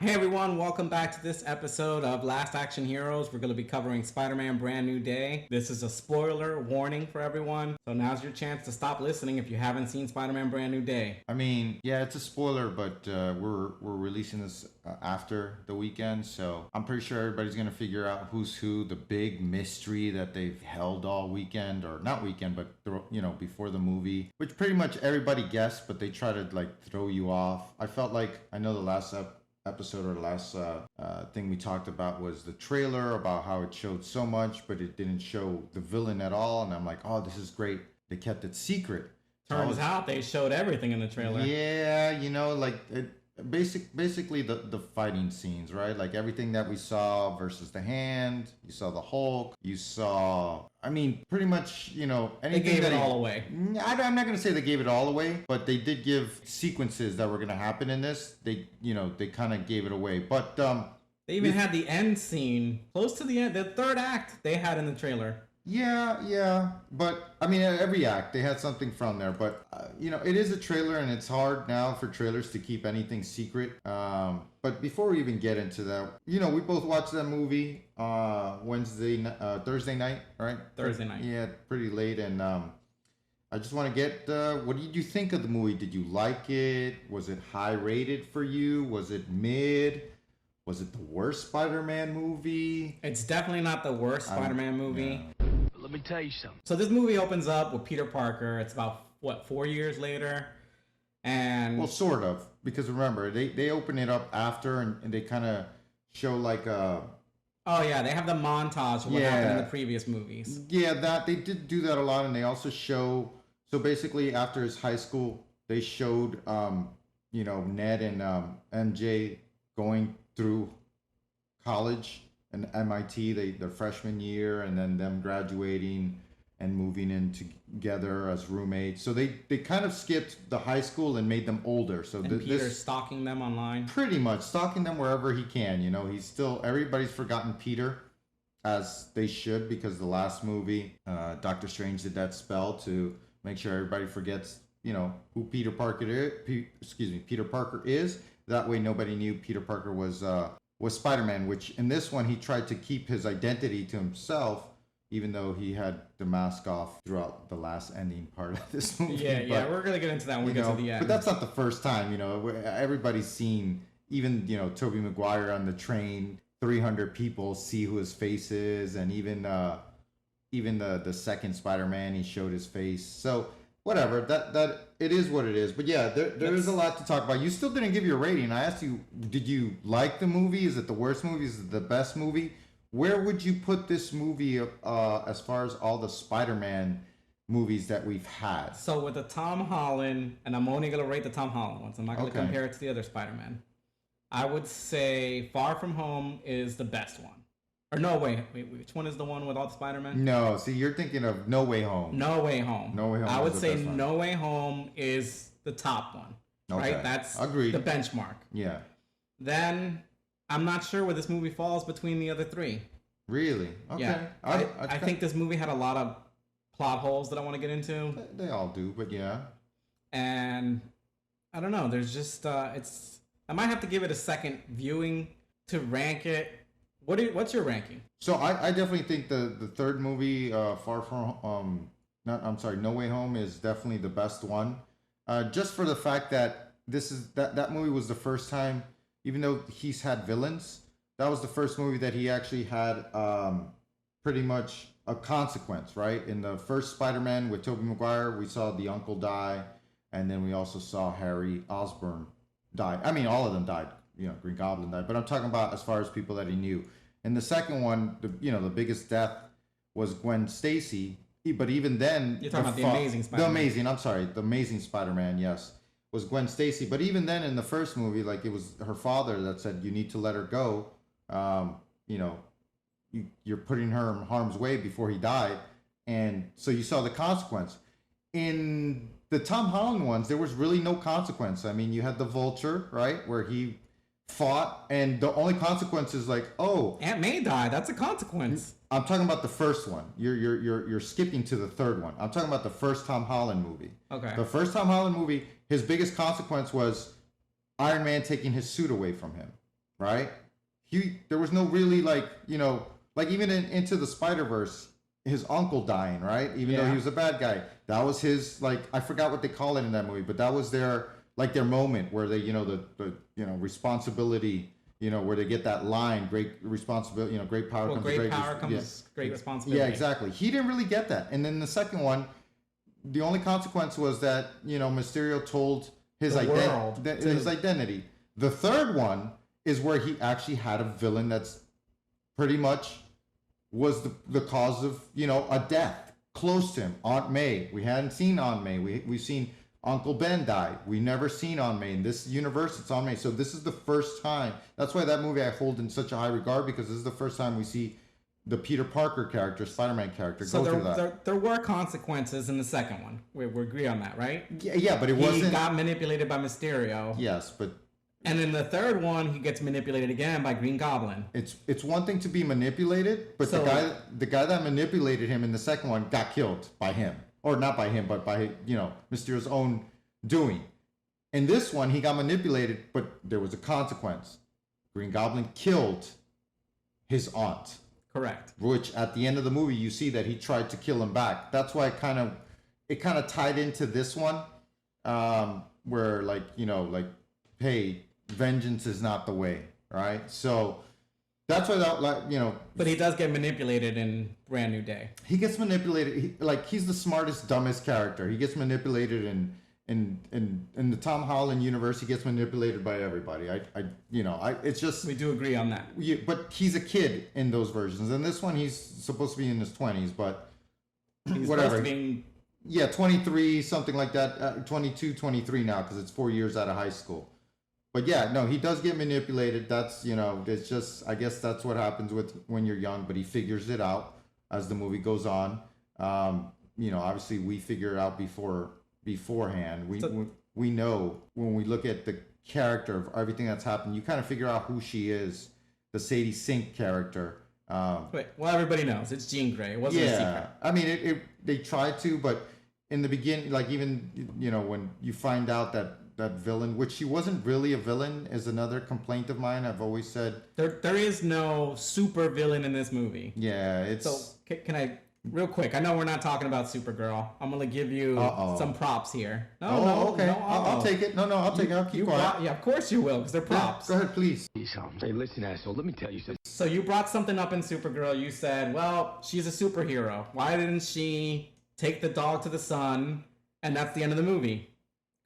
Hey everyone, welcome back to this episode of Last Action Heroes. We're going to be covering Spider-Man Brand New Day. This is a spoiler warning for everyone, so now's your chance to stop listening if you haven't seen Spider-Man Brand New Day. I mean, yeah, it's a spoiler, but we're releasing this after the weekend, so I'm pretty sure everybody's gonna figure out who's who. The big mystery that they've held all weekend, or not weekend, but before the movie, which pretty much everybody guessed, but they try to like throw you off. I felt like I know the last episode or the last thing we talked about was the trailer about how it showed so much, but it didn't show the villain at all, and I'm like, oh, this is great. They kept it secret. Turns out they showed everything in the trailer. Yeah, like basically the fighting scenes, right? Like everything that we saw versus the Hand. You saw the Hulk. You saw, I mean, pretty much, anything. They gave it all away. I'm not gonna say they gave it all away, but they did give sequences that were gonna happen in this. They kind of gave it away, but they even had the end scene close to the end. The third act they had in the trailer. Yeah, but I mean, every act they had something from there. But it is a trailer, and it's hard now for trailers to keep anything secret. But before we even get into that, we both watched that movie Thursday night, right? Thursday night. Yeah, pretty late, and I just want to get what did you think of the movie? Did you like it? Was it high rated for you? Was it mid? Was it the worst Spider-Man movie? It's definitely not the worst Spider-Man movie. Yeah. Let me tell you something. So this movie opens up with Peter Parker. It's about, 4 years later? And well, sort of. Because remember, they open it up after and they kind of show like a... Oh, yeah. They have the montage of what happened in the previous movies. Yeah, they did do that a lot. And they also show... So basically, after his high school, they showed, Ned and MJ going through college and MIT, their freshman year, and then them graduating and moving in together as roommates. So they kind of skipped the high school and made them older. So Peter's stalking them online. Pretty much stalking them wherever he can. He's still, everybody's forgotten Peter, as they should, because the last movie, Doctor Strange did that spell to make sure everybody forgets, who Peter Parker is. That way nobody knew Peter Parker was Spider-Man, which in this one he tried to keep his identity to himself, even though he had the mask off throughout the last ending part of this movie. Yeah, we're going to get into that when we get to the end. But that's not the first time, everybody's seen, even, Tobey Maguire on the train, 300 people see who his face is, and even the second Spider-Man, he showed his face. So whatever, that it is what it is. But yeah, there is a lot to talk about. You still didn't give your rating. I asked you, did you like the movie? Is it the worst movie? Is it the best movie? Where would you put this movie as far as all the Spider-Man movies that we've had? So with the Tom Holland, and I'm only going to rate the Tom Holland ones. I'm not going to compare it to the other Spider-Man. I would say Far From Home is the best one. Or no, wait, which one is the one with all the Spider-Man? No, see, you're thinking of No Way Home. No Way Home. No Way Home. I would say No Way Home is the top one. Okay. Right? That's agreed. The benchmark. Yeah. Then I'm not sure where this movie falls between the other three. Really? Okay. Yeah. I think this movie had a lot of plot holes that I want to get into. They all do, but yeah. And I don't know. There's just I might have to give it a second viewing to rank it. What's your ranking? So I definitely think the third movie, No Way Home, is definitely the best one. Just for the fact that that movie was the first time, even though he's had villains, that was the first movie that he actually had pretty much a consequence, right? In the first Spider-Man with Tobey Maguire, we saw the uncle die, and then we also saw Harry Osborn die. I mean, all of them died. Green Goblin died, but I'm talking about as far as people that he knew. In the second one, the biggest death was Gwen Stacy. But even then, you're talking about the Amazing Spider-Man. The Amazing Spider-Man, yes, was Gwen Stacy. But even then, in the first movie, like, it was her father that said, "You need to let her go." You're putting her in harm's way before he died, and so you saw the consequence. In the Tom Holland ones, there was really no consequence. I mean, you had the Vulture, right, where he fought, and the only consequence is like, oh, Aunt May died. That's a consequence. I'm talking about the first one. You're skipping to the third one. I'm talking about the first Tom Holland movie. Okay. The first Tom Holland movie, his biggest consequence was Iron Man taking his suit away from him. right? There was no really like, like even in Into the Spider-Verse, his uncle dying, right? Even though he was a bad guy, that was his, like, I forgot what they call it in that movie, but that was their moment where they, the responsibility, where they get that line, great responsibility, great power Well, comes great great power comes great responsibility. Yeah, exactly. He didn't really get that. And then the second one, the only consequence was that, Mysterio told his identity. The third one is where he actually had a villain that's pretty much was the cause of, a death close to him. Aunt May. We hadn't seen Aunt May. We've seen Uncle Ben die. We never seen Aunt May. In this universe, it's Aunt May. So this is the first time. That's why that movie I hold in such a high regard, because this is the first time we see the Peter Parker character, Spider-Man character, go through that. There were consequences in the second one. We agree on that, right? Yeah, but it wasn't. He got manipulated by Mysterio. Yes, but. And in the third one, he gets manipulated again by Green Goblin. It's one thing to be manipulated, but the guy that manipulated him in the second one got killed by him, or not by him, but by Mysterio's own doing. In this one, he got manipulated, but there was a consequence. Green Goblin killed his aunt. Correct. Which at the end of the movie, you see that he tried to kill him back. That's why it kind of tied into this one, where hey, vengeance is not the way, right? So that's why But he does get manipulated in Brand New Day. He gets manipulated. He's the smartest, dumbest character. He gets manipulated in the Tom Holland universe. He gets manipulated by everybody. It's just, we do agree on that. But he's a kid in those versions. In this one, he's supposed to be in his 20s, but he's whatever. Supposed to be... Yeah, 23, something like that. 22, 23 now, because it's 4 years out of high school. But yeah, no, he does get manipulated. That's, it's just, I guess that's what happens when you're young, but he figures it out as the movie goes on. Obviously we figure it out beforehand. We know when we look at the character of everything that's happened, you kind of figure out who she is, the Sadie Sink character. Wait, well, everybody knows it's Jean Grey. It wasn't a secret. I mean, they tried to, but in the beginning, like even, when you find out that villain, which she wasn't really a villain, is another complaint of mine. I've always said there is no super villain in this movie. Yeah, it's so. Can I real quick? I know we're not talking about Supergirl. I'm gonna give you some props here. Okay. I'll take it. I'll take it. I'll keep quiet. Yeah, of course you will, because they're props. Go ahead, please. Hey, listen, asshole. Let me tell you something. So you brought something up in Supergirl. You said, well, she's a superhero. Why didn't she take the dog to the sun? And that's the end of the movie.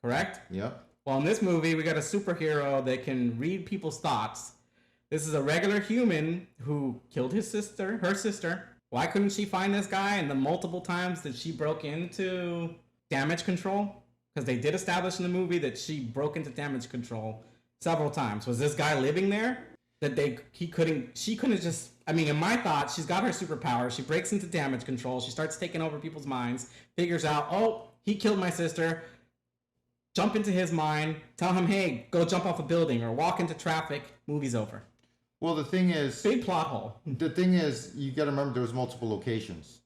Correct? Yep. Well, in this movie, we got a superhero that can read people's thoughts. This is a regular human who killed her sister. Why couldn't she find this guy? And the multiple times that she broke into damage control, because they did establish in the movie that she broke into damage control several times. Was this guy living there? She couldn't just, I mean, in my thought, she's got her superpower. She breaks into damage control. She starts taking over people's minds, figures out, oh, he killed my sister. Jump into his mind, tell him, hey, go jump off a building or walk into traffic. Movie's over. Well, the thing is... Big plot hole. The thing is, you got to remember there was multiple locations.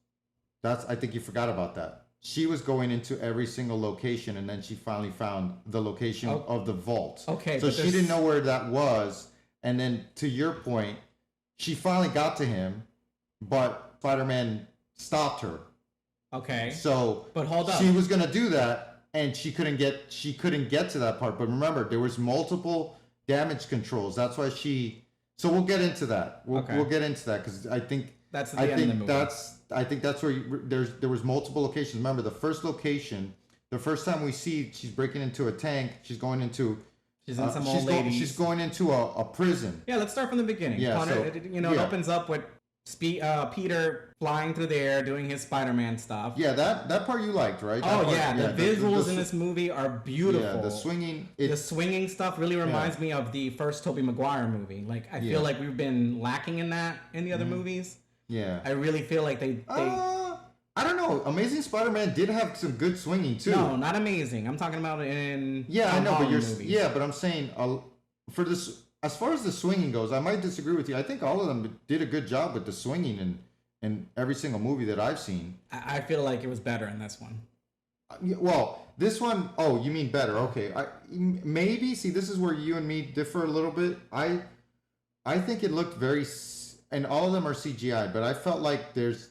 I think you forgot about that. She was going into every single location, and then she finally found the location of the vault. Okay. So she didn't know where that was. And then, to your point, she finally got to him, but Spider-Man stopped her. Okay. So... But hold up. She was going to do that. And she couldn't get to that part. But remember, there was multiple damage controls. That's why so we'll get into that. We'll get into that, because I think that's the end of the movie. I think that's where there was multiple locations. Remember, the first location, the first time we see she's breaking into a tank, she's going into some old lady. She's going into a prison. Yeah, let's start from the beginning. Yeah, it opens up with Peter flying through the air doing his Spider-Man stuff. Yeah, that part you liked, right? The visuals in this movie are beautiful. Yeah, the swinging stuff really reminds me of the first Tobey Maguire movie. Like, I feel like we've been lacking in that in the other movies. Yeah, I really feel like they I don't know. Amazing Spider-Man did have some good swinging too. No, not amazing. I'm talking about in I know, but movies. but I'm saying for this. As far as the swinging goes, I might disagree with you. I think all of them did a good job with the swinging in every single movie that I've seen. I feel like it was better in this one. Well, this one, you mean better. Okay. Maybe, see, this is where you and me differ a little bit. I think it looked very, and all of them are CGI, but I felt like there's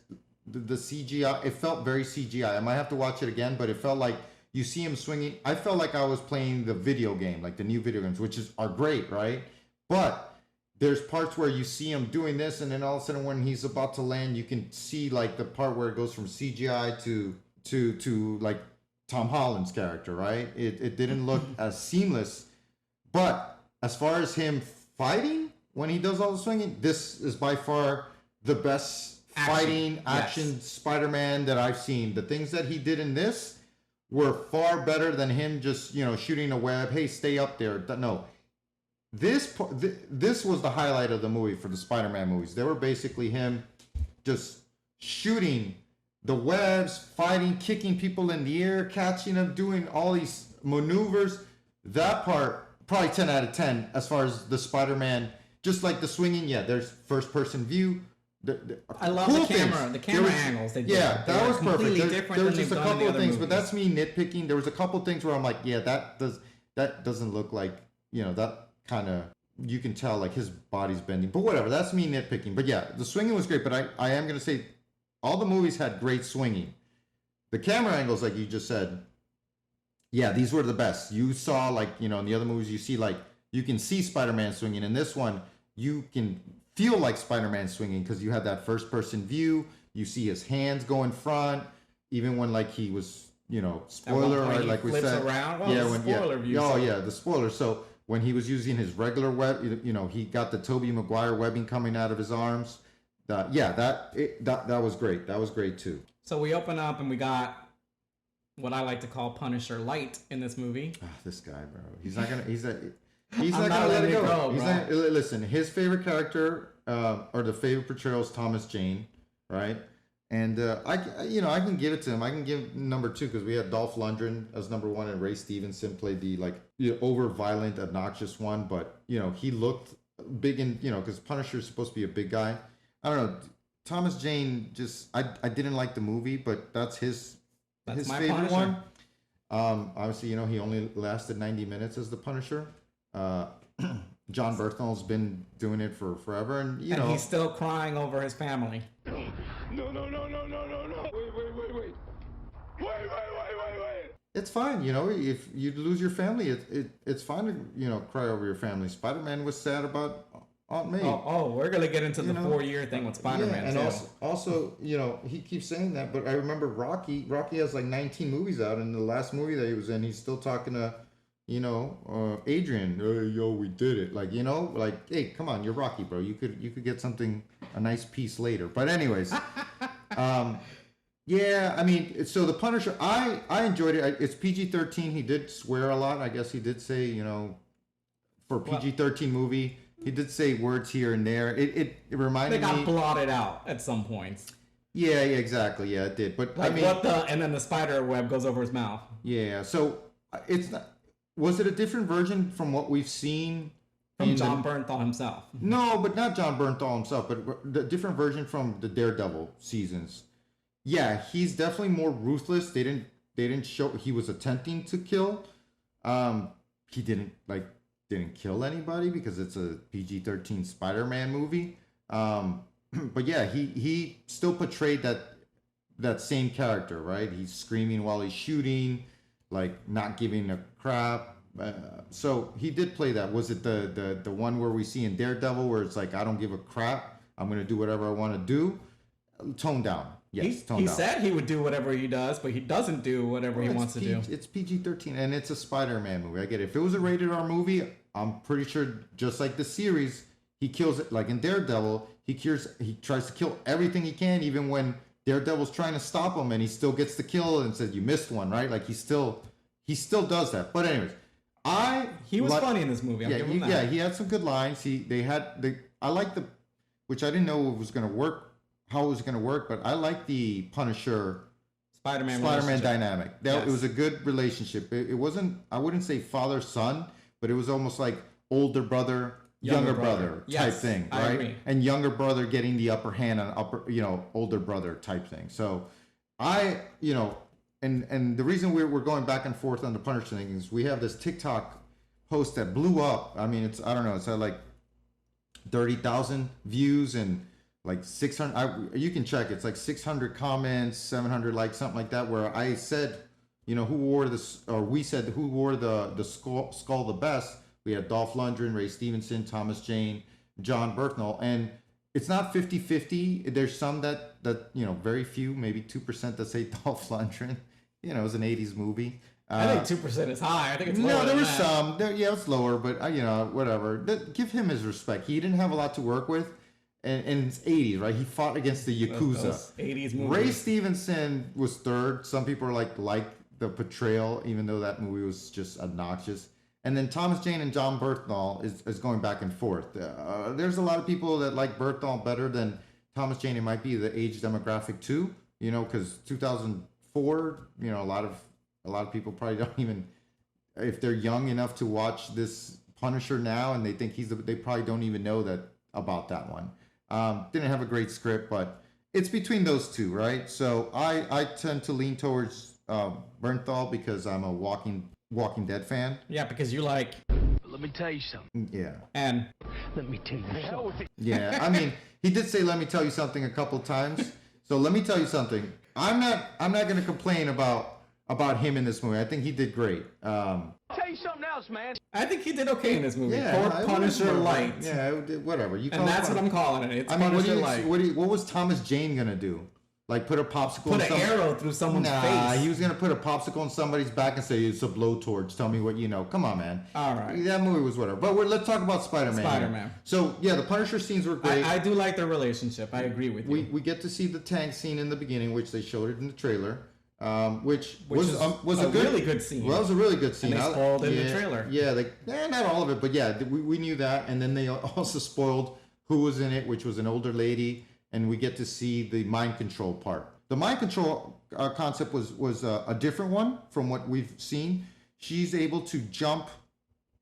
the CGI. It felt very CGI. I might have to watch it again, but it felt like you see him swinging. I felt like I was playing the video game, like the new video games, which are great, right? But there's parts where you see him doing this, and then all of a sudden when he's about to land, you can see like the part where it goes from CGI to like Tom Holland's character, right? It didn't look as seamless. But as far as him fighting when he does all the swinging, this is by far the best fighting action Spider-Man that I've seen. The things that he did in this were far better than him just, shooting a web. Hey, stay up there. No. This was the highlight of the movie for the Spider-Man movies. They were basically him just shooting the webs, fighting, kicking people in the air, catching them, doing all these maneuvers. That part, probably 10 out of 10 as far as the Spider-Man, just like the swinging. Yeah, there's first-person view. I love cool the camera angles. They did. Yeah, that was perfect. There was just a couple of things, but that's me nitpicking. There was a couple of things where I'm like, yeah, that doesn't look like, that kind of, you can tell like his body's bending, but whatever. That's me nitpicking. But yeah, the swinging was great. But I am gonna say, all the movies had great swinging. The camera angles, like you just said, yeah, these were the best. You saw like, in the other movies, you see like, you can see Spider-Man swinging. In this one, you can feel like Spider-Man swinging because you had that first-person view. You see his hands go in front, even when like he was, spoiler, right? Like we said, around. Well, yeah, spoiler view. Oh yeah, the spoiler. So when he was using his regular web, he got the Tobey Maguire webbing coming out of his arms. That was great. That was great too. So we open up and we got what I like to call Punisher Light in this movie. Oh, this guy, bro. He's not gonna let it go. Listen, his favorite character or the favorite portrayal is Thomas Jane, right? And I can give it to him. I can give number 2 because we had Dolph Lundgren as number 1 and Ray Stevenson played the over violent, obnoxious one. But he looked big and because Punisher is supposed to be a big guy. I don't know. Thomas Jane just I didn't like the movie, but that's his favorite Punisher. one. Obviously, he only lasted 90 minutes as the Punisher. John Bernthal's been doing it for forever, and he's still crying over his family. No. Wait. It's fine, if you lose your family, it's fine to cry over your family. Spider-Man was sad about Aunt May. Oh, we're gonna get into the 4-year thing with Spider-Man. Yeah, and also, he keeps saying that, but I remember Rocky. Rocky has like 19 movies out, and the last movie that he was in, he's still talking to Adrian. We did it. Like, hey, come on, you're Rocky, bro. You could get a nice piece later. But anyways, yeah, I mean, so the Punisher, I enjoyed it. It's PG-13. He did swear a lot. I guess he did say, for a PG-13 movie, he did say words here and there. It reminded me. They got blotted out at some points. Yeah, exactly. Yeah, it did. But like and then the spider web goes over his mouth. Yeah. So it's not. Was it a different version from what we've seen from John Bernthal himself? No, but not John Bernthal himself, but the different version from the Daredevil seasons. Yeah, he's definitely more ruthless. They didn't show he was attempting to kill. He didn't kill anybody because it's a PG-13 Spider-Man movie. But yeah, he still portrayed that same character, right? He's screaming while he's shooting, like not giving a crap. So he did play that. Was it the one where we see in Daredevil where it's like, I don't give a crap, I'm gonna do whatever I want to do? Toned down. Yes, he said he would do whatever he does, but he doesn't do whatever he wants to do. It's PG-13 and it's a Spider-Man movie. I get it. If it was a rated R movie, I'm pretty sure just like the series, he kills it. Like in Daredevil, he tries to kill everything he can, even when Daredevil's trying to stop him, and he still gets the kill and says, "You missed one," right? Like he still does that. But anyways, he was funny in this movie. Yeah, he had some good lines. I like which I didn't know it was going to work. How it was going to work, but I like the Punisher Spider-Man dynamic. It was a good relationship. It wasn't, I wouldn't say father-son, but it was almost like older brother, younger brother type thing, right? I agree. And younger brother getting the upper hand on older brother type thing. So and the reason we're going back and forth on the Punisher thing is we have this TikTok post that blew up. I mean, it's, I don't know, it's like 30,000 views and like 600. You can check. It's like 600 comments, 700 likes, something like that. Where I said, who wore this, or we said who wore the skull the best. We had Dolph Lundgren, Ray Stevenson, Thomas Jane, John Berthnall, and it's not 50-50. There's some that very few, maybe 2% that say Dolph Lundgren. It was an 80s movie. I think 2% is high. I think it's lower. No, there was that. some. It's lower, but whatever. Give him his respect. He didn't have a lot to work with, and it's 80s, right? He fought against the Yakuza. Those 80s movies. Ray Stevenson was third. Some people are like the portrayal, even though that movie was just obnoxious. And then Thomas Jane and John Berthnall is going back and forth. There's a lot of people that like Berthnall better than Thomas Jane. It might be the age demographic too, because 2004, a lot of people probably don't even, if they're young enough to watch this Punisher now and they think they probably don't even know that about that one. Didn't have a great script, but it's between those two, right? So I tend to lean towards Bernthal because I'm a Walking Dead fan. Yeah, because you like. Let me tell you something. Yeah. And Let me tell you something. Yeah. I mean, he did say "let me tell you something" a couple times. So let me tell you something. I'm not going to complain about him in this movie. I think he did great. Tell you something else, man. I think he did okay in this movie. Yeah, For Punisher Light. Yeah, whatever. You And that's what I'm calling it. It's Punisher Light. What was Thomas Jane gonna do? Like put a popsicle? Put an arrow through someone's face. He was gonna put a popsicle on somebody's back and say it's a blowtorch. Tell me what you know. Come on, man. All right. That movie was whatever. But let's talk about Spider-Man. Spider-Man. So yeah, the Punisher scenes were great. I do like their relationship. I agree with you. We get to see the tank scene in the beginning, which they showed it in the trailer. Which was a really good scene. Well, it was a really good scene. And they spoiled in the trailer. Yeah, not all of it, but yeah, we knew that, and then they also spoiled who was in it, which was an older lady, and we get to see the mind control part. The mind control concept was a different one from what we've seen. She's able to jump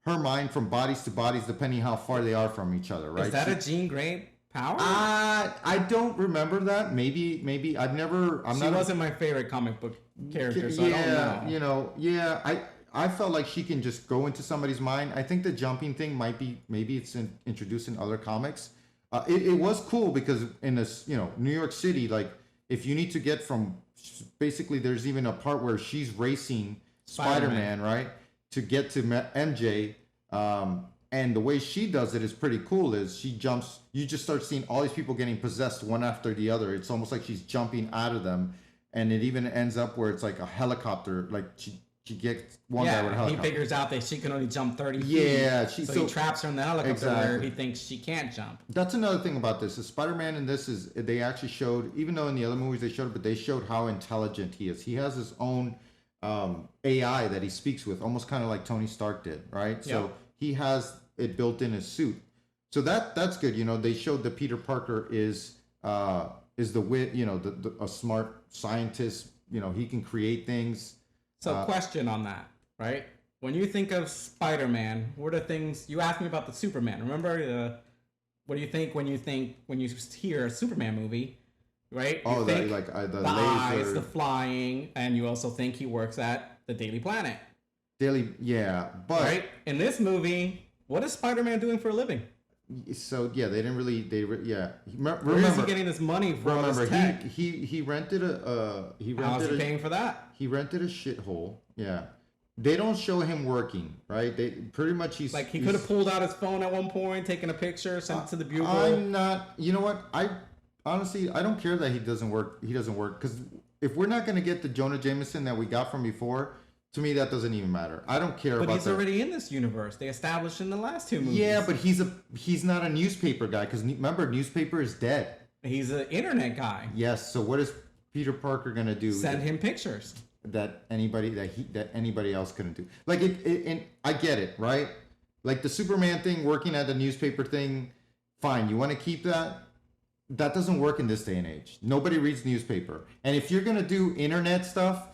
her mind from bodies to bodies depending how far they are from each other, right? Is that a Jean Grey power? I don't remember that. Maybe She wasn't my favorite comic book character, so I don't know. I felt like she can just go into somebody's mind. I think the jumping thing maybe it's introduced in other comics. It was cool because in this, New York City, like if you need to get from, basically there's even a part where she's racing Spider-Man, right? To get to MJ. And the way she does it is pretty cool. Is she jumps, you just start seeing all these people getting possessed one after the other. It's almost like she's jumping out of them. And it even ends up where it's like a helicopter, like she gets one guy with a helicopter. He figures out that she can only jump 30 feet. Yeah. So he traps her in the helicopter where he thinks she can't jump. That's another thing about this. Is Spider-Man in this is, they actually showed, even though in the other movies they showed it, but they showed how intelligent he is. He has his own AI that he speaks with, almost kind of like Tony Stark did, right? Yep. So he has it built in his suit. So that's good. They showed that Peter Parker is the wit, a smart scientist. He can create things. So question on that, right? When you think of Spider-Man, what are things you asked me about the Superman? Remember what do you think when you hear a Superman movie, right? You think the eyes, the flying, and you also think he works at the Daily Planet. But right in this movie, what is Spider-Man doing for a living? So yeah, they didn't really. Where is he getting this money from? Remember, tech? he rented a. How is he paying for that? He rented a shithole. Yeah, they don't show him working, right? They pretty much he could have pulled out his phone at one point, taken a picture, sent it to the Bugle. I'm not. You know what? I honestly I don't care that he doesn't work. He doesn't work because if we're not gonna get the Jonah Jameson that we got from before. To me, that doesn't even matter. I don't care about that. But he's already in this universe. They established in the last two movies. Yeah, but he's not a newspaper guy because remember, newspaper is dead. He's an internet guy. Yes. So what is Peter Parker gonna do? Send him pictures that anybody else couldn't do. Like and I get it, right? Like the Superman thing, working at the newspaper thing. Fine, you want to keep that. That doesn't work in this day and age. Nobody reads newspaper, and if you're gonna do internet stuff.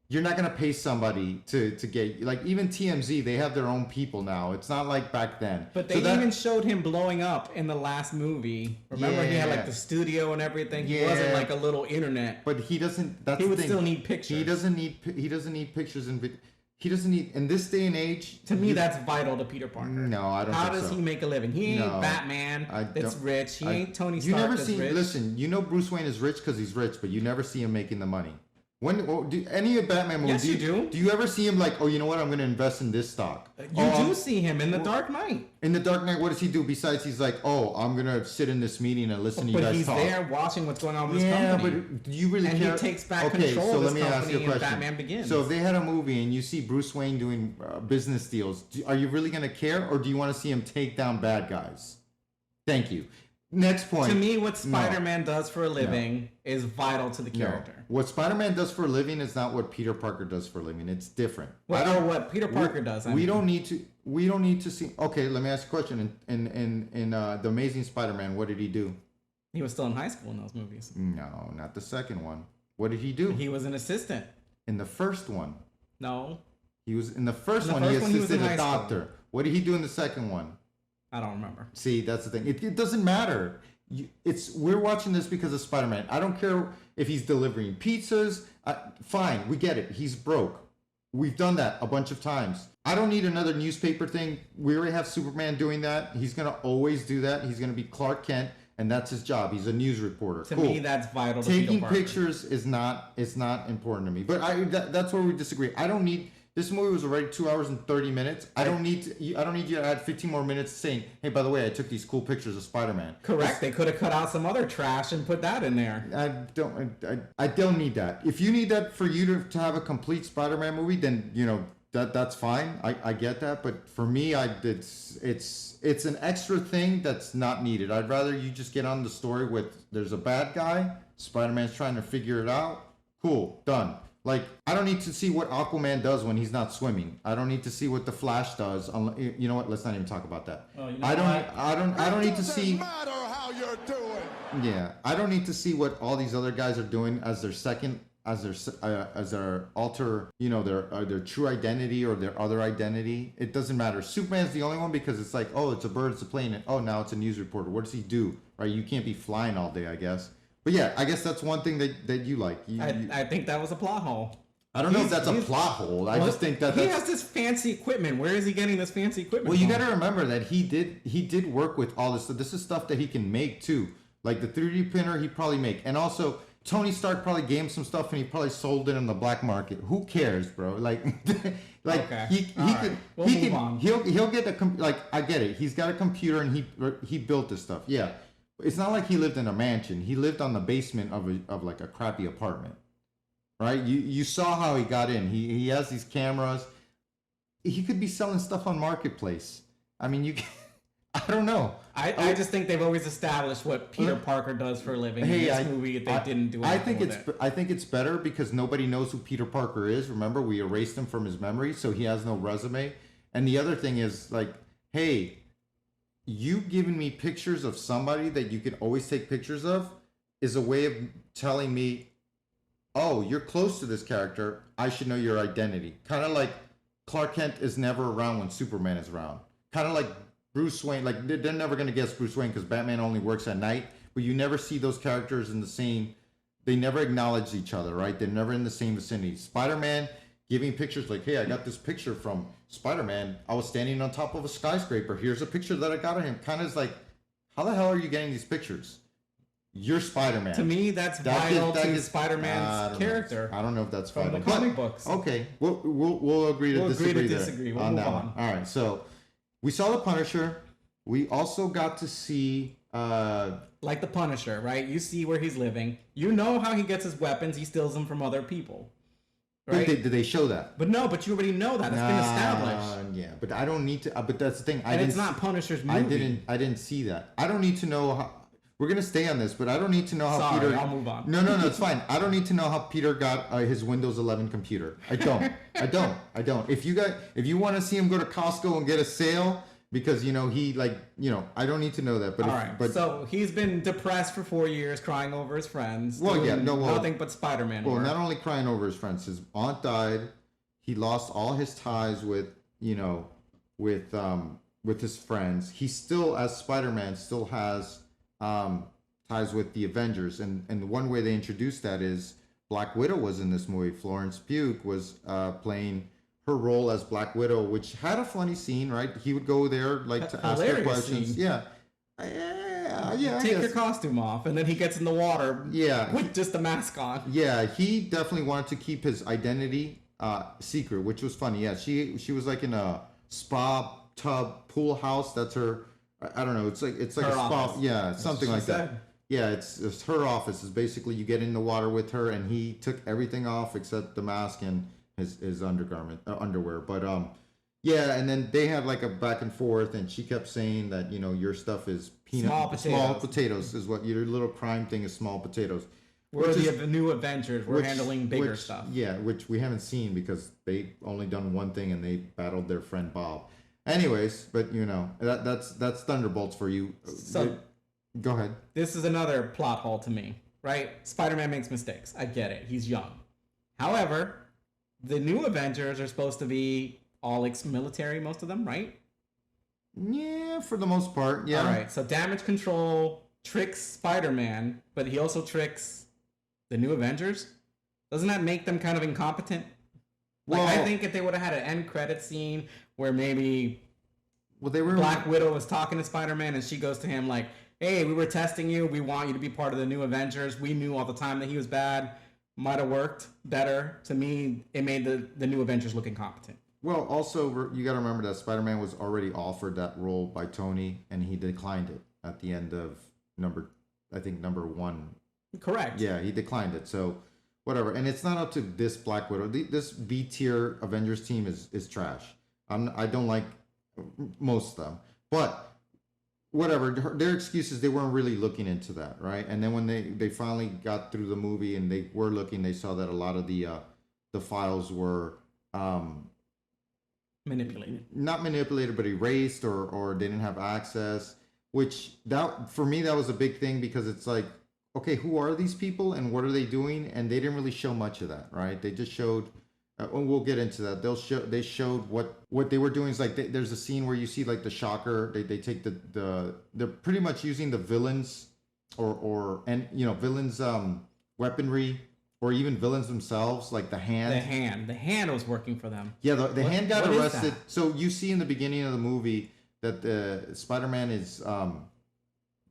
You're not going to pay somebody to get, like even TMZ, they have their own people now. It's not like back then. But they even showed him blowing up in the last movie. Remember, he had like the studio and everything. He wasn't like a little internet. But he doesn't, he would still need pictures. He doesn't need pictures and he doesn't need in this day and age. To me, that's vital to Peter Parker. No, I don't. How think does so. he make a living? He ain't No, Batman that's rich. He ain't Tony You Stark never that's see. rich. Listen, you know Bruce Wayne is rich because he's rich, but you never see him making the money. When do any of Batman movies? Yes, you do. Do you ever see him like, oh, you know what? I'm going to invest in this stock. You do see him in the Dark Knight. In the Dark Knight, what does he do? Besides, he's like, oh, I'm going to sit in this meeting and listen to you But guys he's talk. there watching what's going on with his Yeah, company. but do you really And care? he takes back control of his company and Batman Begins. So if they had a movie and you see Bruce Wayne doing business deals, are you really going to care, or do you want to see him take down bad guys? Thank you. Next point. To me, what Spider-Man does for a living is vital to the character. No. What Spider-Man does for a living is not what Peter Parker does for a living. It's different. Well, what Peter Parker does. We don't need to. We don't need to see. Okay, let me ask you a question. In the Amazing Spider-Man, what did he do? He was still in high school in those movies. No, not the second one. What did he do? He was an assistant. In the first one. No. He was in the first In the one. He first one, he was assisted in a high doctor. What did he do in the second one? I don't remember. See, that's the thing. It doesn't matter. We're watching this because of Spider-Man. I don't care if he's delivering pizzas. Fine, we get it. He's broke. We've done that a bunch of times. I don't need another newspaper thing. We already have Superman doing that. He's gonna always do that. He's gonna be Clark Kent, and that's his job. He's a news reporter. To me, that's vital. Taking to Peter pictures is not. It's not important to me. But that's where we disagree. I don't need. This movie was already 2 hours and 30 minutes. I don't need you to add 15 more minutes saying, hey, by the way, I took these cool pictures of Spider-Man. Correct. They could have cut out some other trash and put that in there. I don't need that. If you need that for you to have a complete Spider-Man movie, then, that's fine. I get that. But for me, it's an extra thing that's not needed. I'd rather you just get on the story with there's a bad guy, Spider-Man's trying to figure it out. Cool, done. Like, I don't need to see what Aquaman does when he's not swimming. I don't need to see what the Flash does. You know what? Let's not even talk about that. Oh, you know I don't need to see. Matter how you're doing. Yeah, I don't need to see what all these other guys are doing as their second, as their alter, their true identity or their other identity. It doesn't matter. Superman's the only one because it's like, oh, it's a bird, it's a plane, and oh, now it's a news reporter. What does he do? Right? You can't be flying all day, I guess. But yeah, I guess that's one thing that you like. I think that was a plot hole. I don't know if that's a plot hole. I just think that he has this fancy equipment. Where is he getting this fancy equipment? Well, you from? got to remember that he did work with all this stuff. This is stuff that he can make too. Like the 3D printer, he probably make, and also Tony Stark probably gave him some stuff, and he probably sold it on the black market. Who cares, bro? Like Okay. He'll get I get it. He's got a computer and he built this stuff. Yeah. It's not like he lived in a mansion. He lived on the basement of like a crappy apartment, right? You saw how he got in. He has these cameras. He could be selling stuff on Marketplace. I mean, I don't know. I just think they've always established what Peter Parker does for a living. In this movie, they didn't do anything I think it's better because nobody knows who Peter Parker is. Remember, we erased him from his memory, so he has no resume. And the other thing is like, hey, you giving me pictures of somebody that you can always take pictures of is a way of telling me, oh, you're close to this character. I should know your identity. Kind of like Clark Kent is never around when Superman is around. Kind of like Bruce Wayne. Like they're never going to guess Bruce Wayne because Batman only works at night. But you never see those characters in the same. They never acknowledge each other, right? They're never in the same vicinity. Spider-Man giving pictures like, hey, I got this picture from Spider-Man. I was standing on top of a skyscraper. Here's a picture that I got of him. Kind of is like, how the hell are you getting these pictures? You're Spider-Man. To me, that's vital to Spider-Man's character. I don't know if that's from vital. the comic books. Okay, we'll agree to disagree. We'll on move that on. one. All right, so we saw the Punisher. We also got to see like the Punisher, right? You see where he's living. You know how he gets his weapons. He steals them from other people. Right? Did they show that? But no, but you already know that. It's been established. Yeah, but I don't need to. But that's the thing. It's not Punisher's movie. I didn't see that. I don't need to know how. We're gonna stay on this, but I don't need to know how Peter. I'll move on. No, it's fine. I don't need to know how Peter got his Windows 11 computer. I don't. If you want to see him go to Costco and get a sale because he I don't need to know that. But all right. But so he's been depressed for 4 years, crying over his friends. Well, yeah, nothing but Spider-Man. Well, not only crying over his friends. His aunt died. He lost all his ties with his friends. He still, as Spider-Man, still has ties with the Avengers, and the one way they introduced that is Black Widow was in this movie. Florence Pugh was playing her role as Black Widow, which had a funny scene, right? He would go there like to ask her Hilarious questions. scene. Yeah. Yeah, I Take guess. your costume off, and then he gets in the water Yeah. with just a mask on. Yeah, he definitely wanted to keep his identity secret, which was funny. Yeah, she was like in a spa tub pool house. That's her. I don't know. It's like Her a spa. office. Yeah, something She like that. said. Yeah, it's her office. Is basically you get in the water with her, and he took everything off except the mask and his underwear. But yeah, and then they had like a back and forth, and she kept saying that your stuff is Small potatoes is what your little crime thing is, small potatoes. We're Which the new Avengers. We're handling bigger which- stuff. Yeah, which we haven't seen because they only done one thing and they battled their friend Bob. Anyways, but that's Thunderbolts for you. So Go ahead. this is another plot hole to me, right? Spider-Man makes mistakes. I get it. He's young. However, the new Avengers are supposed to be all ex-military, most of them, right? Yeah, for the most part. Yeah. All right. So Damage Control tricks Spider-Man, but he also tricks the new Avengers. Doesn't that make them kind of incompetent? Like, I Well- think if they would have had an end credit scene where maybe Well, they were Black Widow was talking to Spider-Man and she goes to him like, hey, we were testing you. We want you to be part of the new Avengers. We knew all the time that he was bad. Might have worked better. To me, it made the new Avengers look incompetent. Well, also you got to remember that Spider-Man was already offered that role by Tony, and he declined it at the end of number 1. Correct. Yeah, he declined it. So whatever, and it's not up to this Black Widow. This B tier Avengers team is trash. I don't like most of them, but whatever. Their excuses, they weren't really looking into that, right? And then when they finally got through the movie and they were looking, they saw that a lot of the files were Manipulated. not manipulated but erased, or they didn't have access, which that for me that was a big thing, because it's like, okay, who are these people and what are they doing? And they didn't really show much of that, right? They just showed and we'll get into that. They showed what they were doing is like there's a scene where you see like the Shocker, they take they're pretty much using the villains or villains weaponry, or even villains themselves, like the hand. The hand was working for them. Yeah, the hand got what is arrested. that? So you see in the beginning of the movie that the Spider-Man is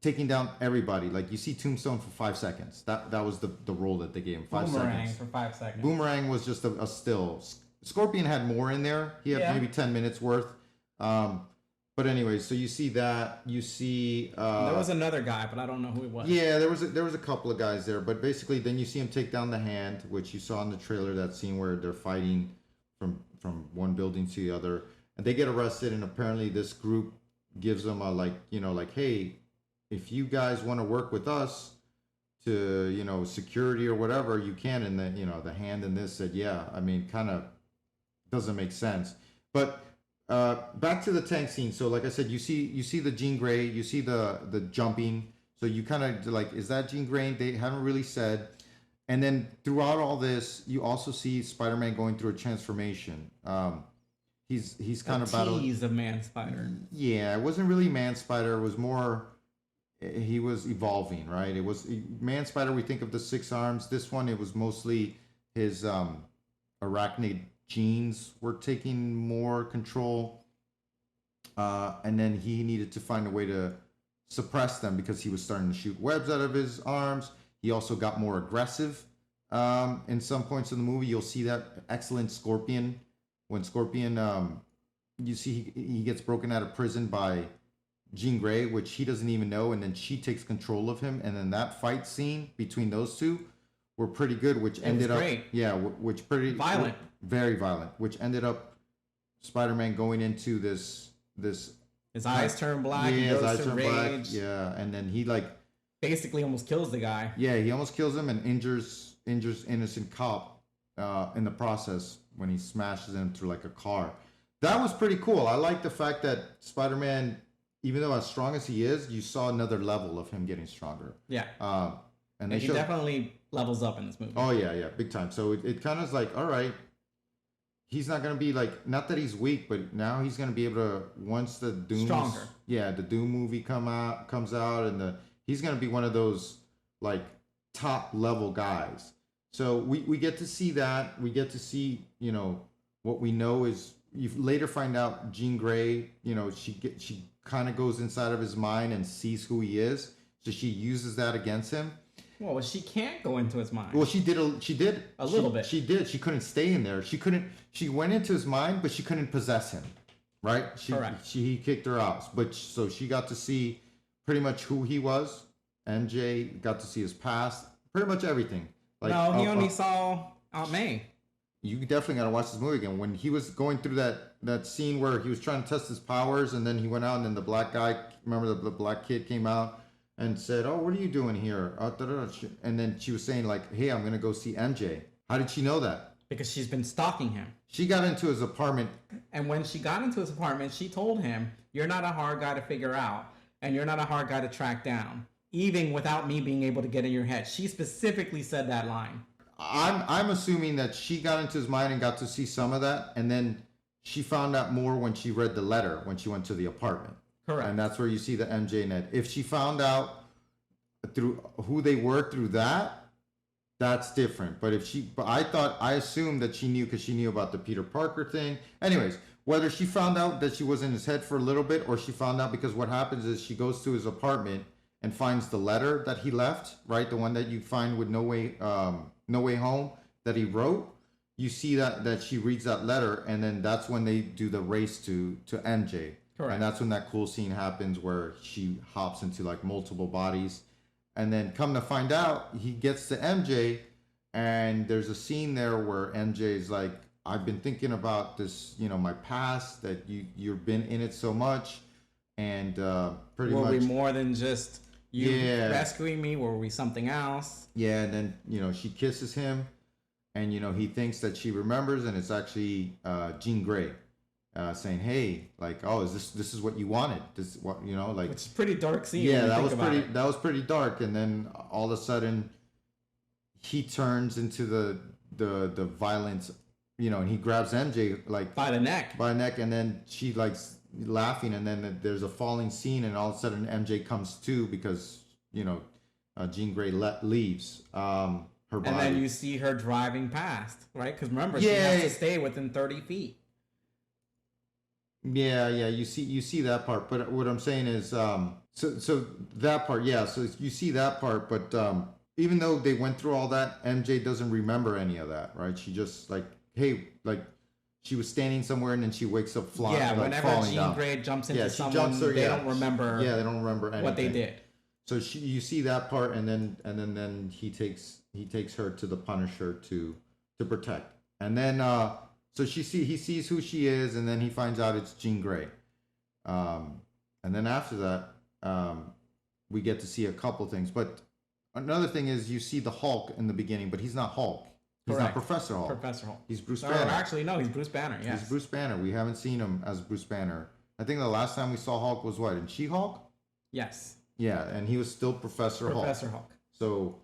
taking down everybody. Like you see Tombstone for 5 seconds. That was the role that they gave him. 5 Boomerang seconds. for 5 seconds. Boomerang was just a still. Scorpion had more in there. He had Yeah. maybe 10 minutes worth. But anyway, so you see that. You see. There was another guy, but I don't know who it was. Yeah, there was a couple of guys there, but basically then you see him take down the hand, which you saw in the trailer, that scene where they're fighting from one building to the other, and they get arrested, and apparently this group gives them a like, hey, if you guys want to work with us to, security or whatever, you can. And then, the hand in this said, yeah. I mean, kind of doesn't make sense. But back to the tank scene. So like I said, you see the Jean Grey, you see the jumping. So you kind of like, is that Jean Grey? They haven't really said. And then throughout all this, you also see Spider-Man going through a transformation. He's kind of battling. Tease of Man Spider. Yeah, it wasn't really Man Spider. It was more, he was evolving, right? It was Man Spider. We think of the 6 arms. This one, it was mostly his arachnid genes were taking more control, and then he needed to find a way to suppress them because he was starting to shoot webs out of his arms. He also got more aggressive in some points in the movie. You'll see that excellent Scorpion. When Scorpion, you see he gets broken out of prison by Jean Grey, which he doesn't even know, and then she takes control of him. And then that fight scene between those two were pretty good, which ended up great. yeah, which pretty Violent. very violent, which ended up Spider-Man going into this His eyes turn black. He goes to rage. yeah, and then he like Basically almost kills the guy. yeah, he almost kills him and injures innocent cop in the process when he smashes him through like a car. That was pretty cool. I like the fact that Spider-Man, even though as strong as he is, you saw another level of him getting stronger. Yeah. And He definitely levels up in this movie. oh yeah, big time. So it kind of is like, all right, he's not gonna be like, not that he's weak, but now he's gonna be able to, once the Doom Stronger. Yeah, the Doom movie comes out, and he's gonna be one of those like top level guys. So we get to see that. We get to see, what we know is you later find out Jean Grey, she kind of goes inside of his mind and sees who he is. So she uses that against him. Well, she can't go into his mind. Well, she did a little bit. She did. She couldn't stay in there. She went into his mind, but she couldn't possess him. Right? Correct. He kicked her out. But so she got to see pretty much who he was. MJ got to see his past, pretty much everything. Like, no, he only saw Aunt May. You definitely got to watch this movie again. When he was going through that scene where he was trying to test his powers, and then he went out, and then the black guy, remember the black kid came out and said, "Oh, what are you doing here?" And then she was saying like, "Hey, I'm gonna go see MJ." How did she know that? Because she's been stalking him. She got into his apartment. And when she got into his apartment, she told him, "You're not a hard guy to figure out, and you're not a hard guy to track down, even without me being able to get in your head." She specifically said that line. I'm assuming that she got into his mind and got to see some of that, and then she found out more when she read the letter when she went to the apartment. Correct. And that's where you see the MJ net. If she found out through who they were through that, that's different. But I assumed that she knew because she knew about the Peter Parker thing. Anyways, whether she found out that she was in his head for a little bit, or she found out because what happens is she goes to his apartment and finds the letter that he left, right? The one that you find with No Way Home that he wrote. You see that she reads that letter, and then that's when they do the race to MJ. Correct. And that's when that cool scene happens where she hops into like multiple bodies. And then come to find out, he gets to MJ, and there's a scene there where MJ is like, "I've been thinking about this, my past, that you've been in it so much, and pretty much." Were we more than just you rescuing me? Were we something else? Yeah, and then, she kisses him, and, he thinks that she remembers, and it's actually Jean Grey saying, "Hey, like, oh, this is what you wanted? This what, like." It's a pretty dark scene. Yeah, that was pretty dark, and then all of a sudden he turns into the violence, and he grabs MJ like by the neck, and then she like laughing, and then there's a falling scene, and all of a sudden MJ comes to because Jean Grey leaves her body, and then you see her driving past, right? Because remember, she has to stay within 30 feet. Yeah, you see that part, but what I'm saying is, so that part, yeah, so you see that part, but even though they went through all that, MJ doesn't remember any of that, right? She just like, hey, like she was standing somewhere and then she wakes up flying. Yeah, whenever Jean Grey jumps into someone, they don't remember. Yeah, they don't remember anything. What they did. So you see that part, and then he takes her to the Punisher to protect, and then so he sees who she is, and then he finds out it's Jean Grey, and then after that we get to see a couple things. But another thing is you see the Hulk in the beginning, but he's not Hulk. He's Correct. not Professor Hulk. Professor Hulk. He's Bruce Banner. Banner. Actually, no, he's Bruce Banner. Yes. He's Bruce Banner. We haven't seen him as Bruce Banner. I think the last time we saw Hulk was what, in She-Hulk? Yes. Yeah, and he was still Professor Hulk. Professor Hulk. So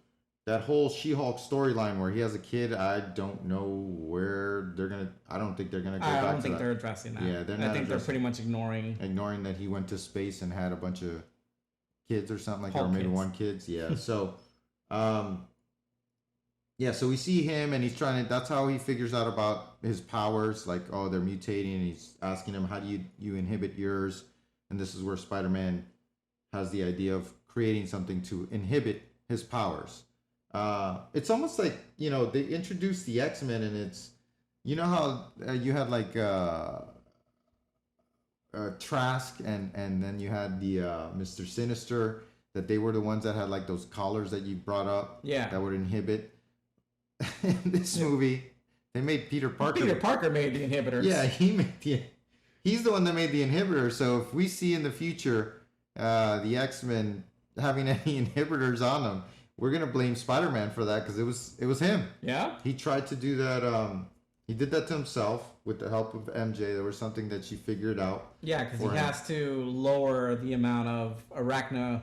that whole She-Hulk storyline where he has a kid, I don't know where they're gonna. I don't think they're gonna go back to that. I don't think they're addressing that. Yeah, they're not. I think they're pretty much ignoring that he went to space and had a bunch of kids or something like that, or Hulk maybe kids. one kids. Yeah. So, yeah. So we see him, and he's trying to. That's how he figures out about his powers. Like, oh, they're mutating. And he's asking him, how do you inhibit yours? And this is where Spider-Man has the idea of creating something to inhibit his powers. It's almost like, they introduced the X-Men, and it's, how you had like Trask, and then you had the Mr. Sinister, that they were the ones that had like those collars that you brought up, that would inhibit. In this movie, they made Peter Parker. Peter Parker made the inhibitors. Yeah, he's the one that made the inhibitor. So if we see in the future the X-Men having any inhibitors on them, we're gonna blame Spider-Man for that, because it was him. Yeah. He tried to do that. He did that to himself with the help of MJ. There was something that she figured out. Yeah, because he has to lower the amount of arachnid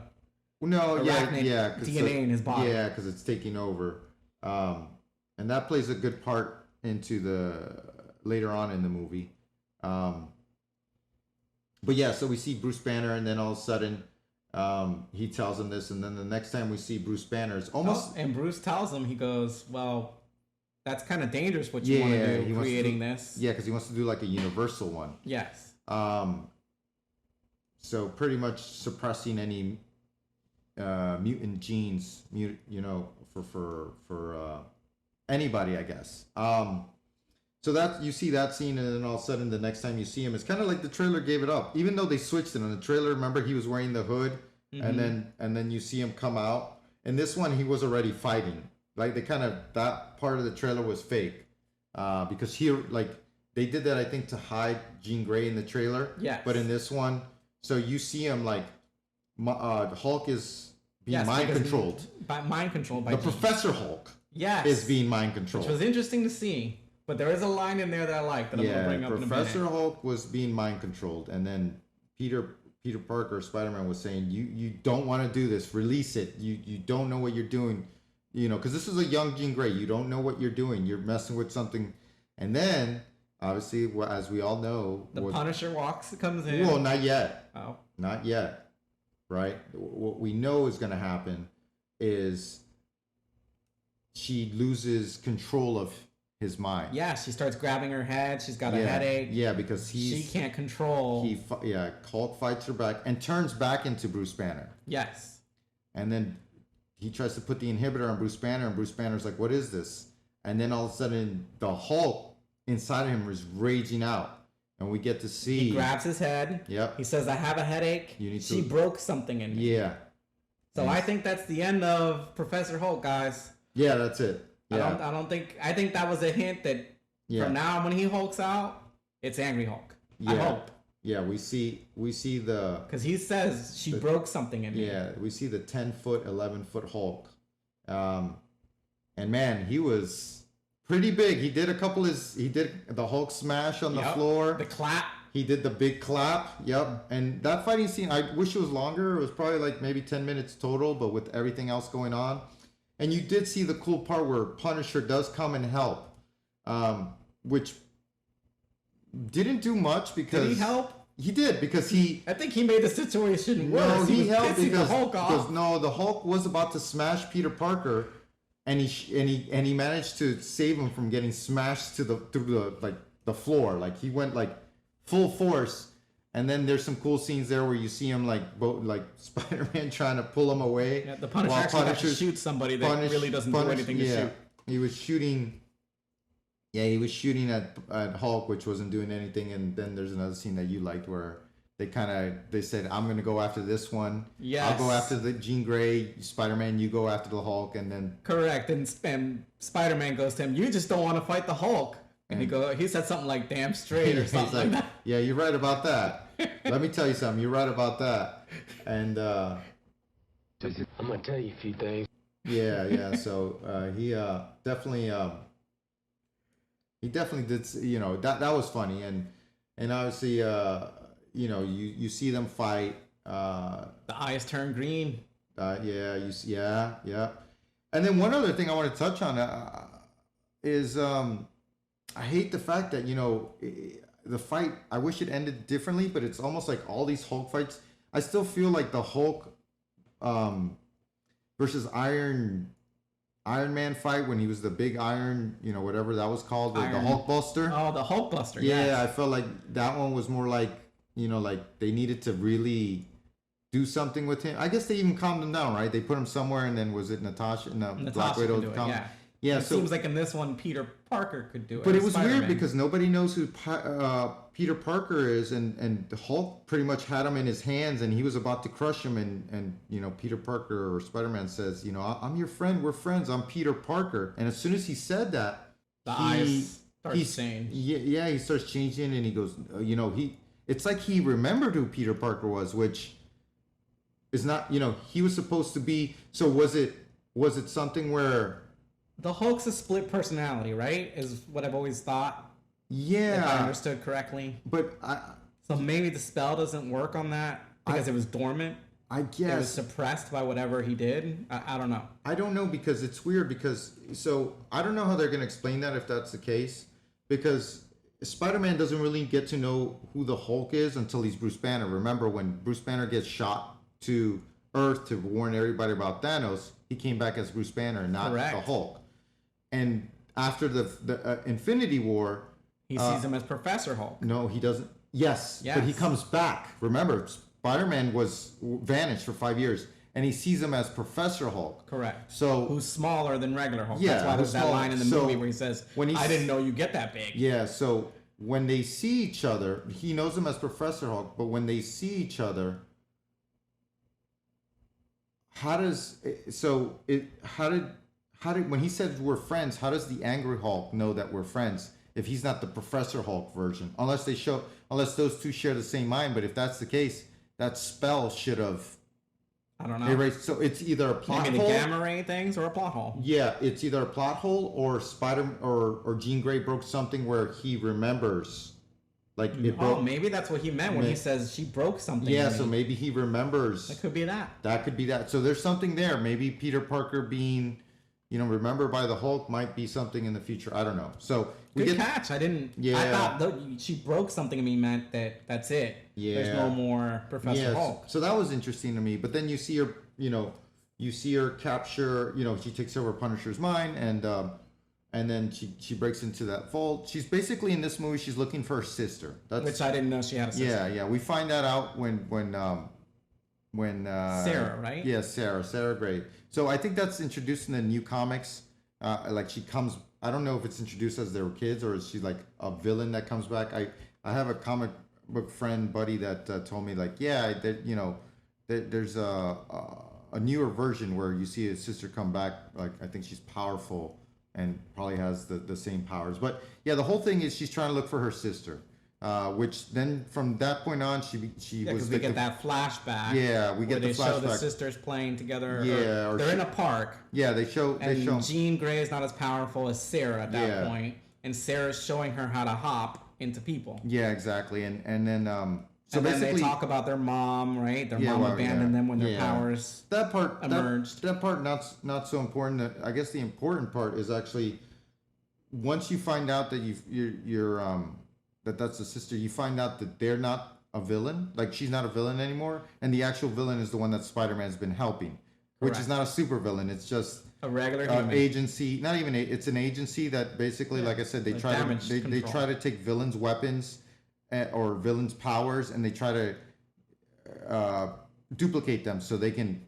DNA in his body. Yeah, because it's taking over. And that plays a good part into the later on in the movie. But yeah, so we see Bruce Banner, and then all of a sudden he tells him this, and then the next time we see Bruce Banner, it's almost... and Bruce tells him, he goes, well, that's kind of dangerous what you want to do creating this. Yeah, because he wants to do like a universal one. Yes. So pretty much suppressing any mutant genes, for anybody, I guess. So that you see that scene, and then all of a sudden the next time you see him, it's kind of like the trailer gave it up. Even though they switched it on the trailer, remember he was wearing the hood, and then you see him come out. In this one, he was already fighting. Like that part of the trailer was fake, because they did that, I think, to hide Jean Grey in the trailer. Yes. But in this one, so you see him like Hulk is being mind controlled. Mind controlled by the Jean. Professor Hulk. Yes. Is being mind controlled. Which was interesting to see. But there is a line in there that I like that I'm going to bring up in a minute. Professor Hulk was being mind controlled, and then Peter Parker, Spider-Man, was saying, "You don't want to do this. Release it. You don't know what you're doing, because this is a young Jean Grey. You don't know what you're doing. You're messing with something." And then, obviously, as we all know, the Punisher comes in. Well, not yet. Oh, not yet. Right. What we know is going to happen is she loses control of his mind. Yeah, she starts grabbing her head. She's got a headache. Yeah, because she can't control. Hulk fights her back and turns back into Bruce Banner. Yes. And then he tries to put the inhibitor on Bruce Banner, and Bruce Banner's like, "What is this?" And then all of a sudden, the Hulk inside of him is raging out, and we get to see. He grabs his head. Yep. He says, "I have a headache." She broke something in me. Yeah. So I think that's the end of Professor Hulk, guys. Yeah, that's it. Yeah. I think that was a hint that from now on, when he hulks out, it's Angry Hulk. Yeah. I hope. Yeah, we see the... Because he says she broke something in me. Yeah, we see the 10-foot, 11-foot Hulk. And man, he was pretty big. He did the Hulk smash on the floor. The clap. He did the big clap. Yep. And that fighting scene, I wish it was longer. It was probably like maybe 10 minutes total, but with everything else going on. And you did see the cool part where Punisher does come and help, which didn't do much because... Did he help? He did, because he... I think he made the situation worse. No, he helped because the Hulk off. The Hulk was about to smash Peter Parker, and he managed to save him from getting smashed through the floor. Like he went like full force. And then there's some cool scenes there where you see him like Spider-Man trying to pull him away. Yeah, the Punisher actually got to shoot somebody that really doesn't do anything to shoot. He was shooting. Yeah, he was shooting at Hulk, which wasn't doing anything. And then there's another scene that you liked where they said, "I'm gonna go after this one. Yes. I'll go after the Jean Grey, Spider-Man. You go after the Hulk." And then correct. And Spider-Man goes to him, "You just don't want to fight the Hulk." And he said something like "damn straight" or something like that. Yeah, you're right about that. Let me tell you something. You're right about that. And I'm gonna tell you a few things. Yeah. So he definitely did. That was funny, and obviously you see them fight. The eyes turn green. Yeah. And then one other thing I want to touch on is I hate the fact that the fight, I wish it ended differently, but it's almost like all these Hulk fights. I still feel like the Hulk versus Iron Man fight when he was the big iron, whatever that was called, the Hulk Buster. Oh, the Hulk Buster. Yeah, yes. I felt like that one was more like, like they needed to really do something with him. I guess they even calmed him down, right? They put him somewhere, and then was it Natasha? No, Black Widow. Yeah, it seems like in this one, Peter Parker could do it. But it was weird because nobody knows who Peter Parker is, and the Hulk pretty much had him in his hands, and he was about to crush him, and Peter Parker or Spider-Man says, "I'm your friend. We're friends. I'm Peter Parker." And as soon as he said that, eyes start changing. Yeah, he starts changing, and he goes, it's like he remembered who Peter Parker was, which is not, he was supposed to be. So was it something where the Hulk's a split personality, right? Is what I've always thought. Yeah. If I understood correctly. But so maybe the spell doesn't work on that because it was dormant. I guess. It was suppressed by whatever he did. I don't know. I don't know, because it's weird so I don't know how they're going to explain that if that's the case, because Spider-Man doesn't really get to know who the Hulk is until he's Bruce Banner. Remember when Bruce Banner gets shot to Earth to warn everybody about Thanos, he came back as Bruce Banner, not the Hulk. And after the Infinity War, He sees him as Professor Hulk. no, he doesn't. Yes, but he Yes. comes back. Remember, Spider-Man was vanished for 5 years, and he sees him as Professor Hulk. Correct. So Who's smaller than regular Hulk. Yeah, That's why who's there's that smaller. line in the So, movie where he says, when he I s- didn't know you get that big. yeah, so when they see each other, he knows him as Professor Hulk, but when they see each other, how did when he said we're friends, how does the Angry Hulk know that we're friends if he's not the Professor Hulk version? Unless those two share the same mind, but if that's the case, that spell should have I don't know. erased. So it's either a plot Maybe the hole. gamma ray things or a plot hole. Yeah, it's either a plot hole or or Jean Grey broke something where he remembers, like it broke. Oh, maybe that's what he meant when he May- says she broke something. Yeah, in so me. maybe he remembers. It could be that. That could be that. So there's something there. Maybe Peter Parker being, remembered by the Hulk might be something in the future. I don't know. So we Good get catch. I didn't. Yeah. I thought she broke something in me meant that's it. There's Yeah. no more Professor yeah. Hulk. So that was interesting to me. But then you see her, capture. She takes over Punisher's mind, and then she breaks into that vault. She's basically in this movie. She's looking for her sister. That's Which I didn't know she had a sister. Yeah. We find that out when Sarah, right? Yeah, Sarah Gray. So I think that's introduced in the new comics. Like she comes. I don't know if it's introduced as they were kids or is she like a villain that comes back. I have a comic book friend buddy that told me like, yeah, there's a newer version where you see his sister come back. Like I think she's powerful and probably has the same powers. But yeah, the whole thing is she's trying to look for her sister. Which then from that point on she Yeah, was because we get that flashback. Yeah, we get where the they show the flashback. sisters playing together. Yeah, or they're in she- a park, Yeah, they show and Jean Grey is not as powerful as Sarah at that Yeah. point, and Sarah's showing her how to hop into people. Yeah, exactly. And then so and then basically they talk about their mom, right? Their Yeah, mom well, abandoned yeah. them when their Yeah. powers. that part emerged. That part not so important. I guess the important part is actually once you find out that you're that's the sister, you find out that they're not a villain. Like she's not a villain anymore, and the actual villain is the one that Spider-Man's been helping, which is Correct. not a super villain. It's just A regular human. agency. Not even it's an agency that basically, Yeah, like I said, they like try to damage they control. try to take villains' weapons or villains' powers, and they try to duplicate them so they can,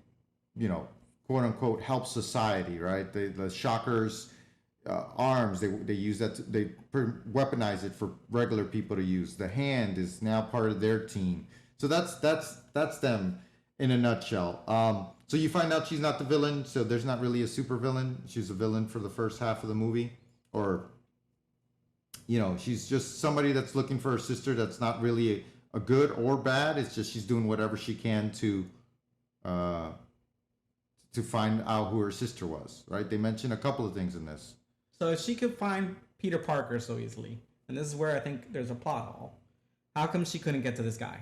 quote unquote, help society. Right? The Shockers. Arms they use that they weaponize it for regular people to use. The Hand is now part of their team, so that's them in a nutshell. So you find out she's not the villain, so there's not really a super villain. She's a villain for the first half of the movie, or she's just somebody that's looking for her sister. That's not really a good or bad. It's just she's doing whatever she can to find out who her sister was. Right? They mention a couple of things in this. So if she could find Peter Parker so easily, and this is where I think there's a plot hole, how come she couldn't get to this guy?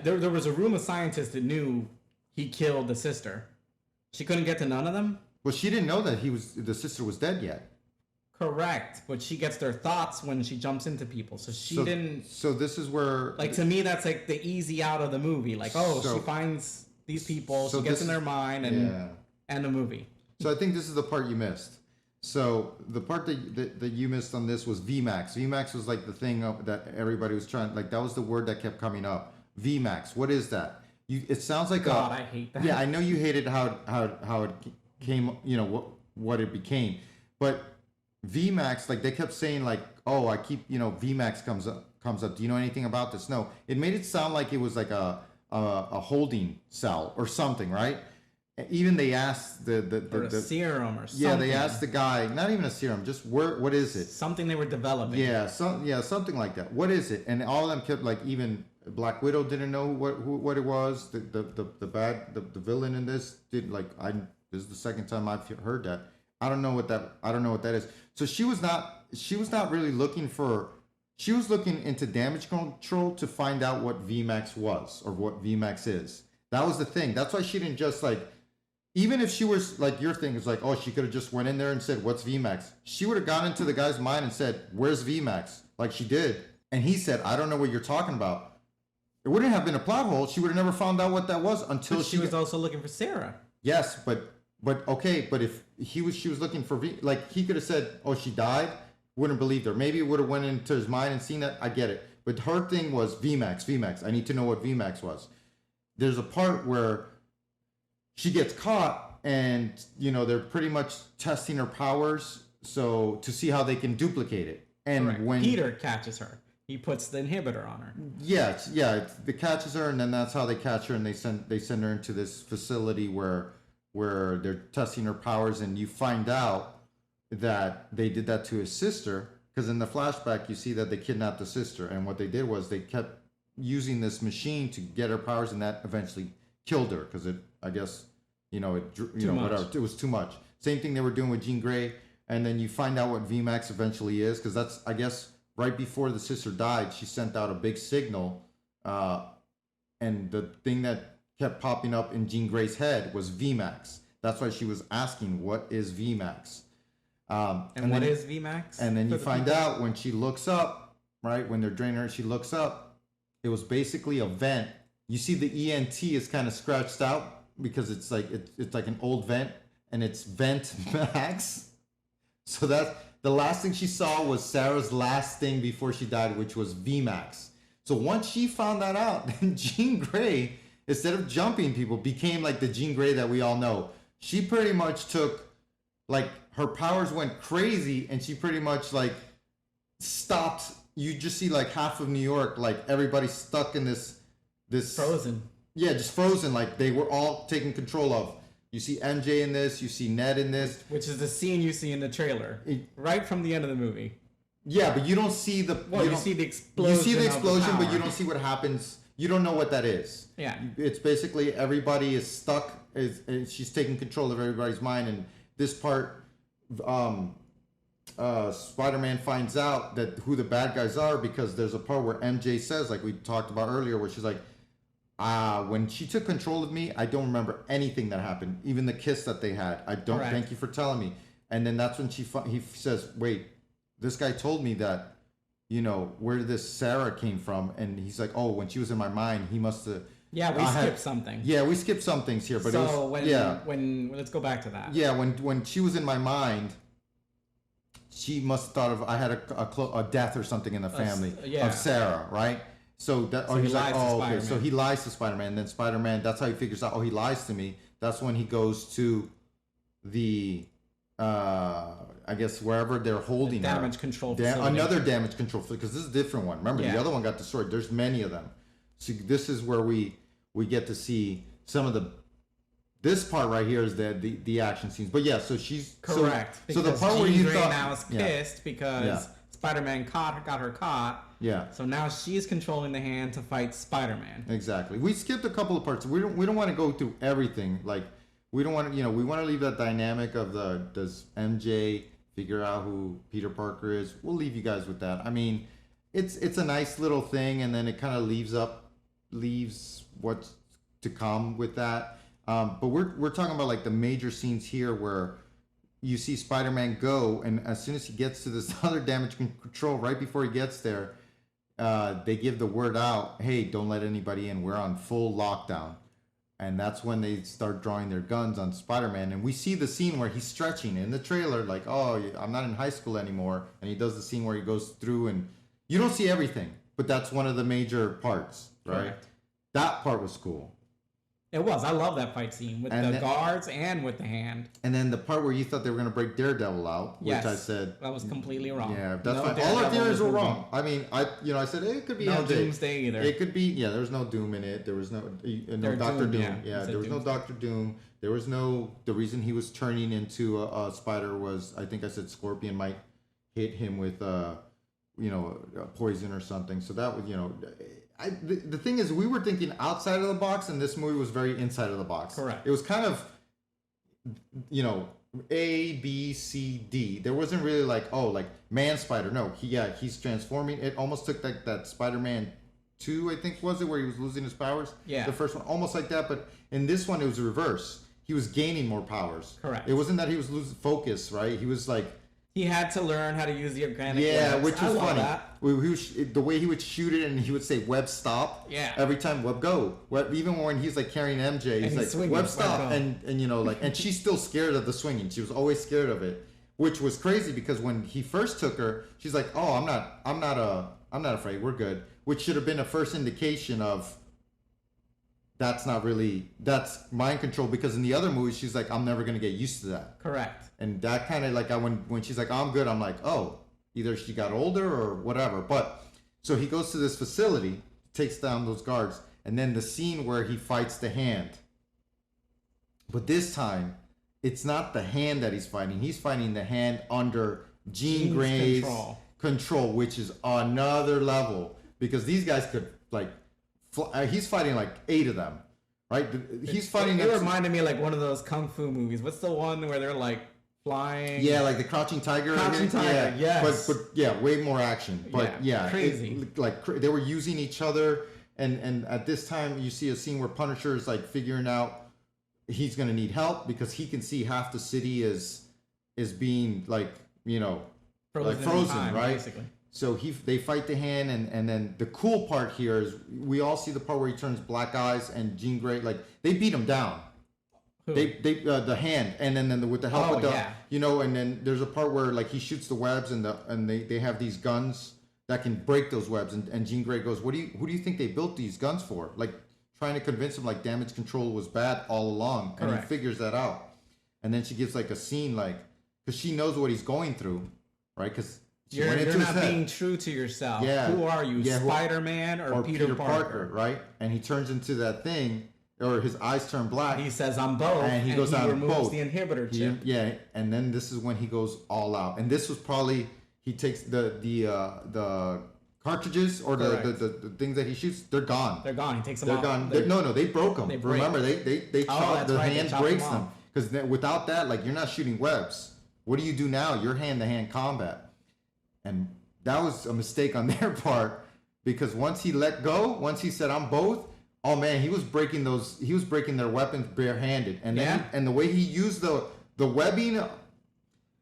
There was a room of scientists that knew he killed the sister. She couldn't get to none of them? Well, she didn't know that the sister was dead yet. Correct, but she gets their thoughts when she jumps into people. So she didn't... So this is where... Like, to me, that's like the easy out of the movie. Like, So- she finds these people, so she gets this- in their mind, and the movie. So I think this is the part you missed. So the part that you missed on this was VMAX. VMAX was like the thing that everybody was trying... Like, that was the word that kept coming up. VMAX. What is that? It sounds like God, I hate that. Yeah, I know you hated how it came, what it became. But VMAX, like they kept saying like, oh, I keep, VMAX comes up. Do you know anything about this? No. It made it sound like it was like a holding cell or something, right? Even they asked Or a serum or something. yeah, they asked the guy, not even a serum, just what is it? Something they were developing. Yeah, something like that. What is it? And all of them kept like, even Black Widow didn't know what it was. The villain in this did like this is the second time I've heard that. I don't know what that is. So she was not really looking for. She was looking into damage control to find out what VMAX was or what VMAX is. That was the thing. That's why she didn't just like. Even if she was like your thing is like, oh, she could have just went in there and said, what's VMAX? She would have gone into the guy's mind and said, where's VMAX? Like she did. And he said, I don't know what you're talking about. It wouldn't have been a plot hole. She would have never found out what that was until But she was also looking for Sarah. Yes, but But okay, but if she was looking for like he could have said, "Oh, she died," wouldn't believe her. Maybe it would have went into his mind and seen that. I get it, but her thing was VMAX, VMAX. I need to know what VMAX was. There's a part where she gets caught, and they're pretty much testing her powers, so to see how they can duplicate it. And Correct. when Peter catches her, he puts the inhibitor on her. yeah, it catches her, and then that's how they catch her, and they send her into this facility where they're testing her powers, and you find out that they did that to his sister, because in the flashback you see that they kidnapped the sister, and what they did was they kept using this machine to get her powers, and that eventually killed her because I guess whatever, it was too much. Same thing they were doing with Jean Grey, and then you find out what VMAX eventually is, because that's, I guess, right before the sister died, she sent out a big signal, and the thing that kept popping up in Jean Grey's head was VMAX. That's why she was asking, what is VMAX? And what is VMAX? And then you find out when she looks up, right? When they're draining her, she looks up. It was basically a vent. You see the ENT is kind of scratched out because it's like an old vent, and it's Vent Max. So that's the last thing she saw was Sarah's last thing before she died, which was VMAX. So once she found that out, then Jean Grey, instead of jumping people, became like the Jean Grey that we all know. She pretty much took, like, her powers went crazy, and she pretty much like stopped. You just see like half of New York, like everybody stuck in this frozen. Yeah, just frozen. Like they were all taken control of. You see MJ in this. You see Ned in this, which is the scene you see in the trailer, right from the end of the movie. Yeah, but you don't see the. Well, you see the explosion. You see the explosion, but you don't see what happens. You don't know what that is. Yeah. It's basically everybody is stuck. She's taking control of everybody's mind, and this part, Spider-Man finds out that who the bad guys are, because there's a part where MJ says, like we talked about earlier, where she's like, when she took control of me, I don't remember anything that happened, even the kiss that they had. I don't. Correct. Thank you for telling me. And then that's when he says, wait, this guy told me that, where this Sarah came from. And he's like, oh, when she was in my mind, he must have. Yeah, we skipped something. Yeah, we skipped some things here, but so when let's go back to that. Yeah, when she was in my mind, she must have thought of I had a death or something in the family of Sarah, right? So that, so he's like, oh, okay. Spider-Man. So he lies to Spider-Man, and then Spider-Man, that's how he figures out, oh, he lies to me. That's when he goes to the, I guess wherever they're holding damage her. Control facility. Another damage control facility, because this is a different one. Remember, the other one got destroyed. There's many of them. So this is where we get to see some of the. This part right here is the action scenes. But yeah, so she's correct. So the part where you thought now is pissed because Spider-Man got her caught. Yeah. So now she's controlling the hand to fight Spider-Man. Exactly. We skipped a couple of parts. We don't want to go through everything. Like we don't want to, we want to leave that dynamic of does MJ figure out who Peter Parker is? We'll leave you guys with that. I mean, it's a nice little thing, and then it kind of leaves what's to come with that. But we're talking about like the major scenes here where you see Spider-Man go, and as soon as he gets to this other damage control, right before he gets there, they give the word out, hey, don't let anybody in. We're on full lockdown. And that's when they start drawing their guns on Spider-Man. And we see the scene where he's stretching in the trailer, like, oh, I'm not in high school anymore. And he does the scene where he goes through, and you don't see everything, but that's one of the major parts, right? Correct. That part was cool. It was. I love that fight scene with the guards and with the hand. And then the part where you thought they were going to break Daredevil out, which I said that was completely wrong. Yeah, that's fine. All our theories were wrong. I mean, I said it could be no MJ. Doomsday either. It could be there was no Doom in it. There was no Doctor Doom. Yeah, there was no Doctor Doom. There was no. The reason he was turning into a spider was, I think I said Scorpion might hit him with poison or something. So that would the thing is, we were thinking outside of the box, and this movie was very inside of the box. Correct. It was kind of, A, B, C, D. There wasn't really like Man Spider. No, he's transforming. It almost took that Spider-Man 2, I think, was it, where he was losing his powers? Yeah. The first one, almost like that, but in this one, it was reverse. He was gaining more powers. Correct. It wasn't that he was losing focus, right? He was like He had to learn how to use the organic Yeah, webs. which I was love funny. that. The way he would shoot it, and he would say "Web stop." Yeah. Every time Web go. Web, even when he's like carrying MJ, he's he's like swinging, Web Web stop, go. and you know like, and she's still scared of the swinging. She was always scared of it, which was crazy because when he first took her, she's like, "Oh, I'm not afraid. We're good." Which should have been a first indication of that's mind control, because in the other movies she's like, I'm never gonna get used to that. Correct. And that kind of like when she's like, oh, I'm good, I'm like, oh, either she got older or whatever. But so he goes to this facility, takes down those guards, and then the scene where he fights the Hand. But this time, it's not the Hand that he's fighting. He's fighting the Hand under Jean Jean's Grey's control, which is another level, because these guys could like he's fighting like 8 of them, right? He's fighting. It reminded me of like one of those kung fu movies. What's the one where they're like flying? Yeah, like the Crouching Tiger. Crouching Tiger, yeah. yes. But yeah, way more action. But yeah, crazy. They were using each other, and at this time you see a scene where Punisher is like figuring out he's gonna need help because he can see half the city is being like, you know, frozen, time, right? Basically. So they fight the Hand, and then the cool part here is we all see the part where he turns black eyes, and Jean Grey, like they beat him down. Who? They the Hand, and then with the help of the, yeah. you know, and then there's a part where like he shoots the webs, and they have these guns that can break those webs, and Jean Grey goes, who do you think they built these guns for? Like trying to convince him like damage control was bad all along. And Correct. he figures that out, and then she gives like a scene like, because she knows what he's going through, right? Because You're not being true to yourself. Yeah. Who are you, Yeah, Spider-Man or Peter Parker? right? And he turns into that thing, or his eyes turn black. He says, I'm both, And he goes on removes both. the inhibitor chip. Yeah, and then this is when he goes all out. And this was probably, he takes the cartridges or the things that he shoots, they're gone. They're gone. He takes them They're out. gone. No, they broke them. They break. Remember, they chop, that's the right, they Hand chop breaks them them. off. Because without that, like, you're not shooting webs. What do you do now? You're hand-to-hand combat. And that was a mistake on their part, because once he let go, once he said, I'm both, oh man, he was breaking their weapons barehanded. And then and the way he used the webbing,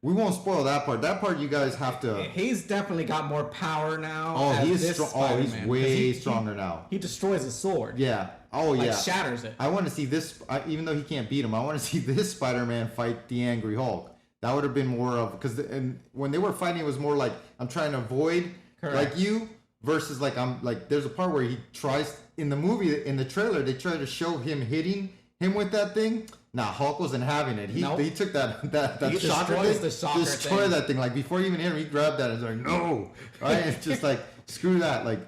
we won't spoil that part. That part you guys have to. He's definitely got more power now. Oh, he is this strong. Oh, he's Spider-Man, 'cause way stronger now. He destroys a sword. Yeah. Oh, Like yeah. shatters it. I want to see this, even though he can't beat him, I want to see this Spider-Man fight the Angry Hulk. That would have been more of, because when they were fighting, it was more like, I'm trying to avoid like you, versus like, I'm like, there's a part where he tries, in the movie, in the trailer, they try to show him hitting him with that thing. Nah, Hulk wasn't having it. He took that He shocker destroys thing, the shocker destroy thing. that thing. Like before he even hit him, he grabbed that and was like, no, right? It's just like, screw that. Like,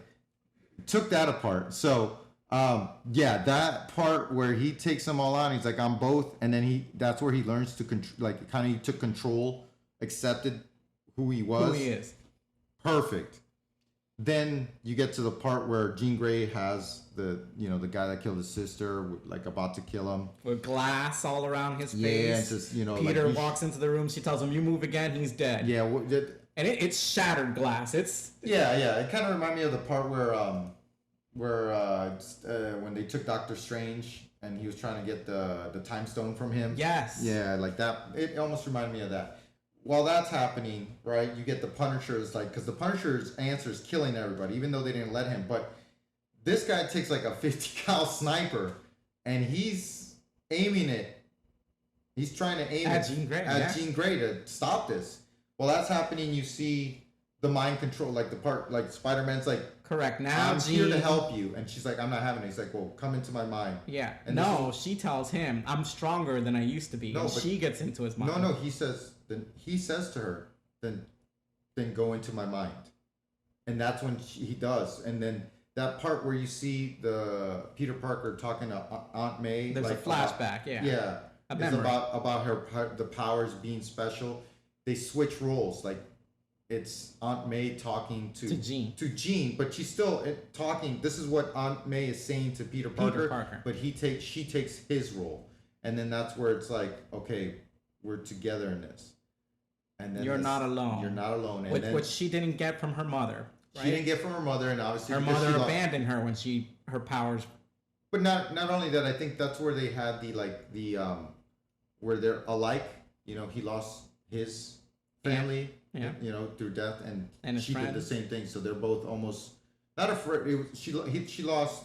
took that apart. So, yeah, that part where he takes them all out, he's like, I'm both, and then that's where he learns to he took control, accepted who he was. Who he is. Perfect. Then you get to the part where Jean Grey has the guy that killed his sister, like about to kill him. With glass all around his face. Yeah, it's just, Peter like walks into the room. She tells him, you move again, he's dead. Yeah, And it's shattered glass. yeah. It kind of reminded me of the part where when they took Doctor Strange and he was trying to get the time stone from him. Yes. Yeah, like that. It almost reminded me of that. While that's happening, right, you get the Punisher's, like, because the Punisher's answer is killing everybody, even though they didn't let him. But this guy takes like a 50 cal sniper and he's aiming it. He's trying to aim at Jean Grey to stop this. While that's happening, you see the mind control, like the part, like Spider-Man's like, correct. Now I'm here to help you. And she's like, I'm not having it. He's like, well, come into my mind. Yeah. And she tells him, I'm stronger than I used to be. No, and but she gets into his mind. No, he says to her, then go into my mind. And that's when he does. And then that part where you see the Peter Parker talking to Aunt May. There's like, a flashback, Yeah. It's about her, the powers being special. They switch roles. Like, it's Aunt May talking to Jean, but she's still talking. This is what Aunt May is saying to Peter Parker. But she takes his role. And then that's where it's like, okay, we're together in this. And then you're not alone. You're not alone. And which she didn't get from her mother. Right? She didn't get from her mother, and obviously her mother abandoned her when her powers. But not only that, I think that's where they had where they're alike. He lost his family, Yeah. you know, through death, and his she did the friends. same thing. So they're both almost not afraid. She lost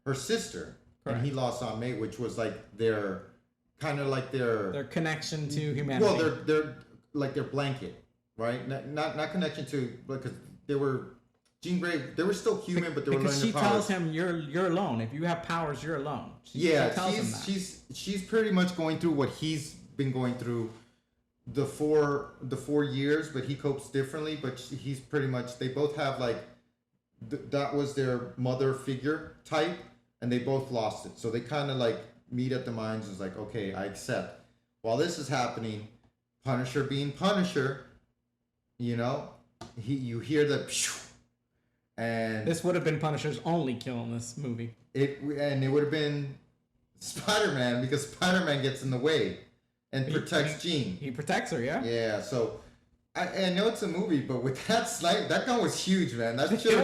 her sister, and he lost Aunt May, which was like their kind of like Their connection to humanity. well, they're like their blanket, right? Not connection to, because they were Jean Grey. They were still human, but they were because learning she their powers. tells him you're alone. If you have powers, you're alone. She tells him that. she's pretty much going through what he's been going through the 4 years, but he copes differently. But he's pretty much, they both have like that was their mother figure type, and they both lost it. So they kind of like meet at the minds. Is like, okay, I accept. While this is happening, Punisher being Punisher, you know, you hear the pshh, and This would have been Punisher's only kill in this movie. it would have been Spider-Man, because Spider-Man gets in the way and protects Jean. He protects her, yeah? Yeah, so I know it's a movie, but with that snipe, that gun was huge, man. That should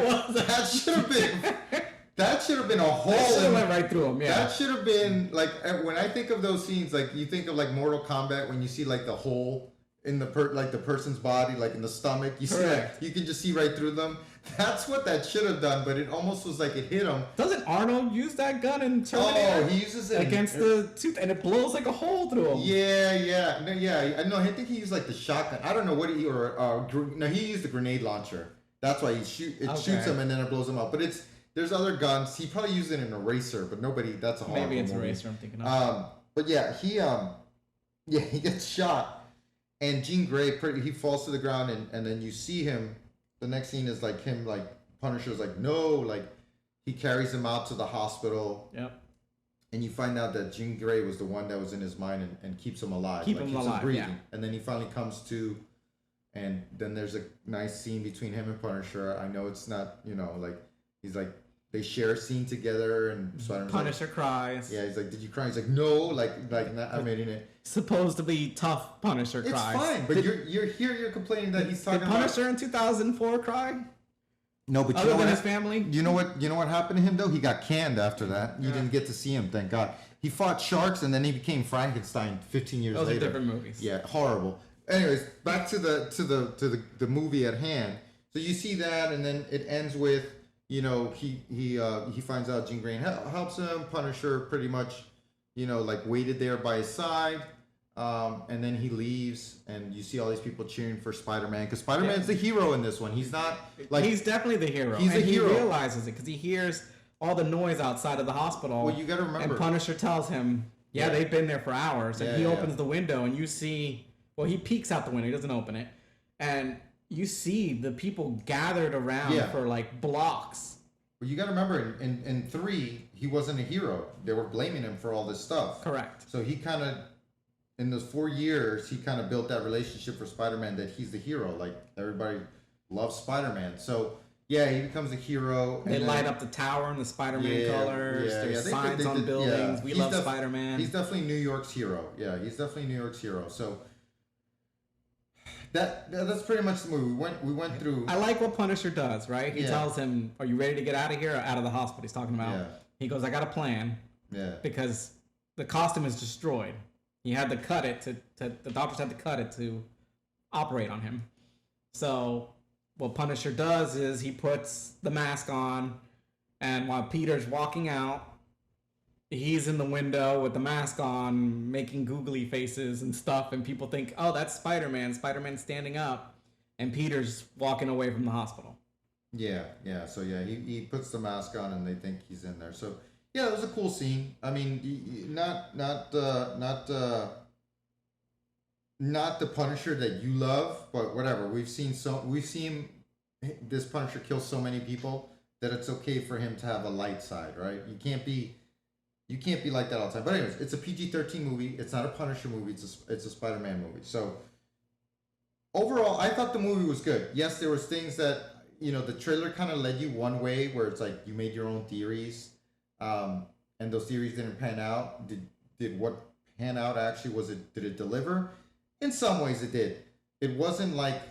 have been a hole. That should have in- went right through him, yeah. That should have been like, when I think of those scenes, like you think of like Mortal Kombat, when you see like the hole in the the person's body, like in the stomach, you see Correct. like, you can just see right through them. That's what that should have done, but it almost was like it hit him. Doesn't Arnold use that gun in Terminator? Oh, he uses it against the tooth, and it blows like a hole through him. Yeah. No, yeah. I know. I think he used like the shotgun. I don't know what he no. He used the grenade launcher. That's why it shoots him and then it blows him up. But there's other guns. He probably used it in Eraser, but nobody. That's a horrible Maybe it's movie. Eraser I'm thinking of. But yeah, he gets shot, and Jean Grey he falls to the ground, and then you see him. The next scene is like him, like Punisher's like no, like he carries him out to the hospital. Yep. And you find out that Jean Grey was the one that was in his mind and keeps him alive. Keeps him alive, breathing. yeah. And then he finally comes to, and then there's a nice scene between him and Punisher. I know it's not, like, he's like, they share a scene together, and Spider-Man's Punisher like, cries. yeah, he's like, did you cry? He's like, no, like not, I mean, it. Supposed to be tough Punisher It's cries. fine, but you're complaining that he's talking Did about. Punisher in 2004 cry? No, but you Other know than what? his family? You know what happened to him though? He got canned after that. You didn't get to see him, thank God. He fought sharks and then he became Frankenstein 15 years Those later. are different movies. Yeah, horrible. Anyways, back to the movie at hand. So you see that, and then it ends with, he finds out Jean Grey helps him. Punisher pretty much, like waited there by his side. And then he leaves, and you see all these people cheering for Spider-Man, because Spider-Man's the hero in this one. He's not like, he's definitely the hero. He's and a hero. He realizes it because he hears all the noise outside of the hospital. Well, you got to remember. And Punisher tells him, Yeah. they've been there for hours. And Yeah, he yeah. opens the window, and you see, he peeks out the window. He doesn't open it. And you see the people gathered around Yeah. for like blocks. But you got to remember, in 3, he wasn't a hero. They were blaming him for all this stuff. Correct. So he kind of, in those 4 years, he kind of built that relationship for Spider-Man, that he's the hero. Like, everybody loves Spider-Man. So, yeah, he becomes a hero. They and light then- up the tower in the Spider-Man colors. There's They signs on did- buildings. yeah. We He's love Spider-Man. He's definitely New York's hero. Yeah, he's definitely New York's hero. So that's pretty much the movie. We went through. I like what Punisher does, right? He Yeah. tells him, "Are you ready to get out of here or out of the hospital?" He's talking about. Yeah. He goes, "I got a plan," Yeah. because the costume is destroyed. He had to cut it to the doctors had to cut it to operate on him. So what Punisher does is he puts the mask on, and while Peter's walking out, he's in the window with the mask on, making googly faces and stuff, and people think, "Oh, that's Spider-Man. Spider-Man's standing up," and Peter's walking away from the hospital. Yeah. So yeah, he puts the mask on, and they think he's in there. So yeah, it was a cool scene. I mean, not the Punisher that you love, but whatever. We've seen this Punisher kill so many people that it's okay for him to have a light side, right? You can't be like that all the time. But anyways, it's a PG-13 movie. It's not a Punisher movie. It's a Spider-Man movie. So overall, I thought the movie was good. Yes, there was things that, the trailer kind of led you one way, where it's like you made your own theories, and those theories didn't pan out. Did what pan out actually, did it deliver? In some ways it did. It wasn't like,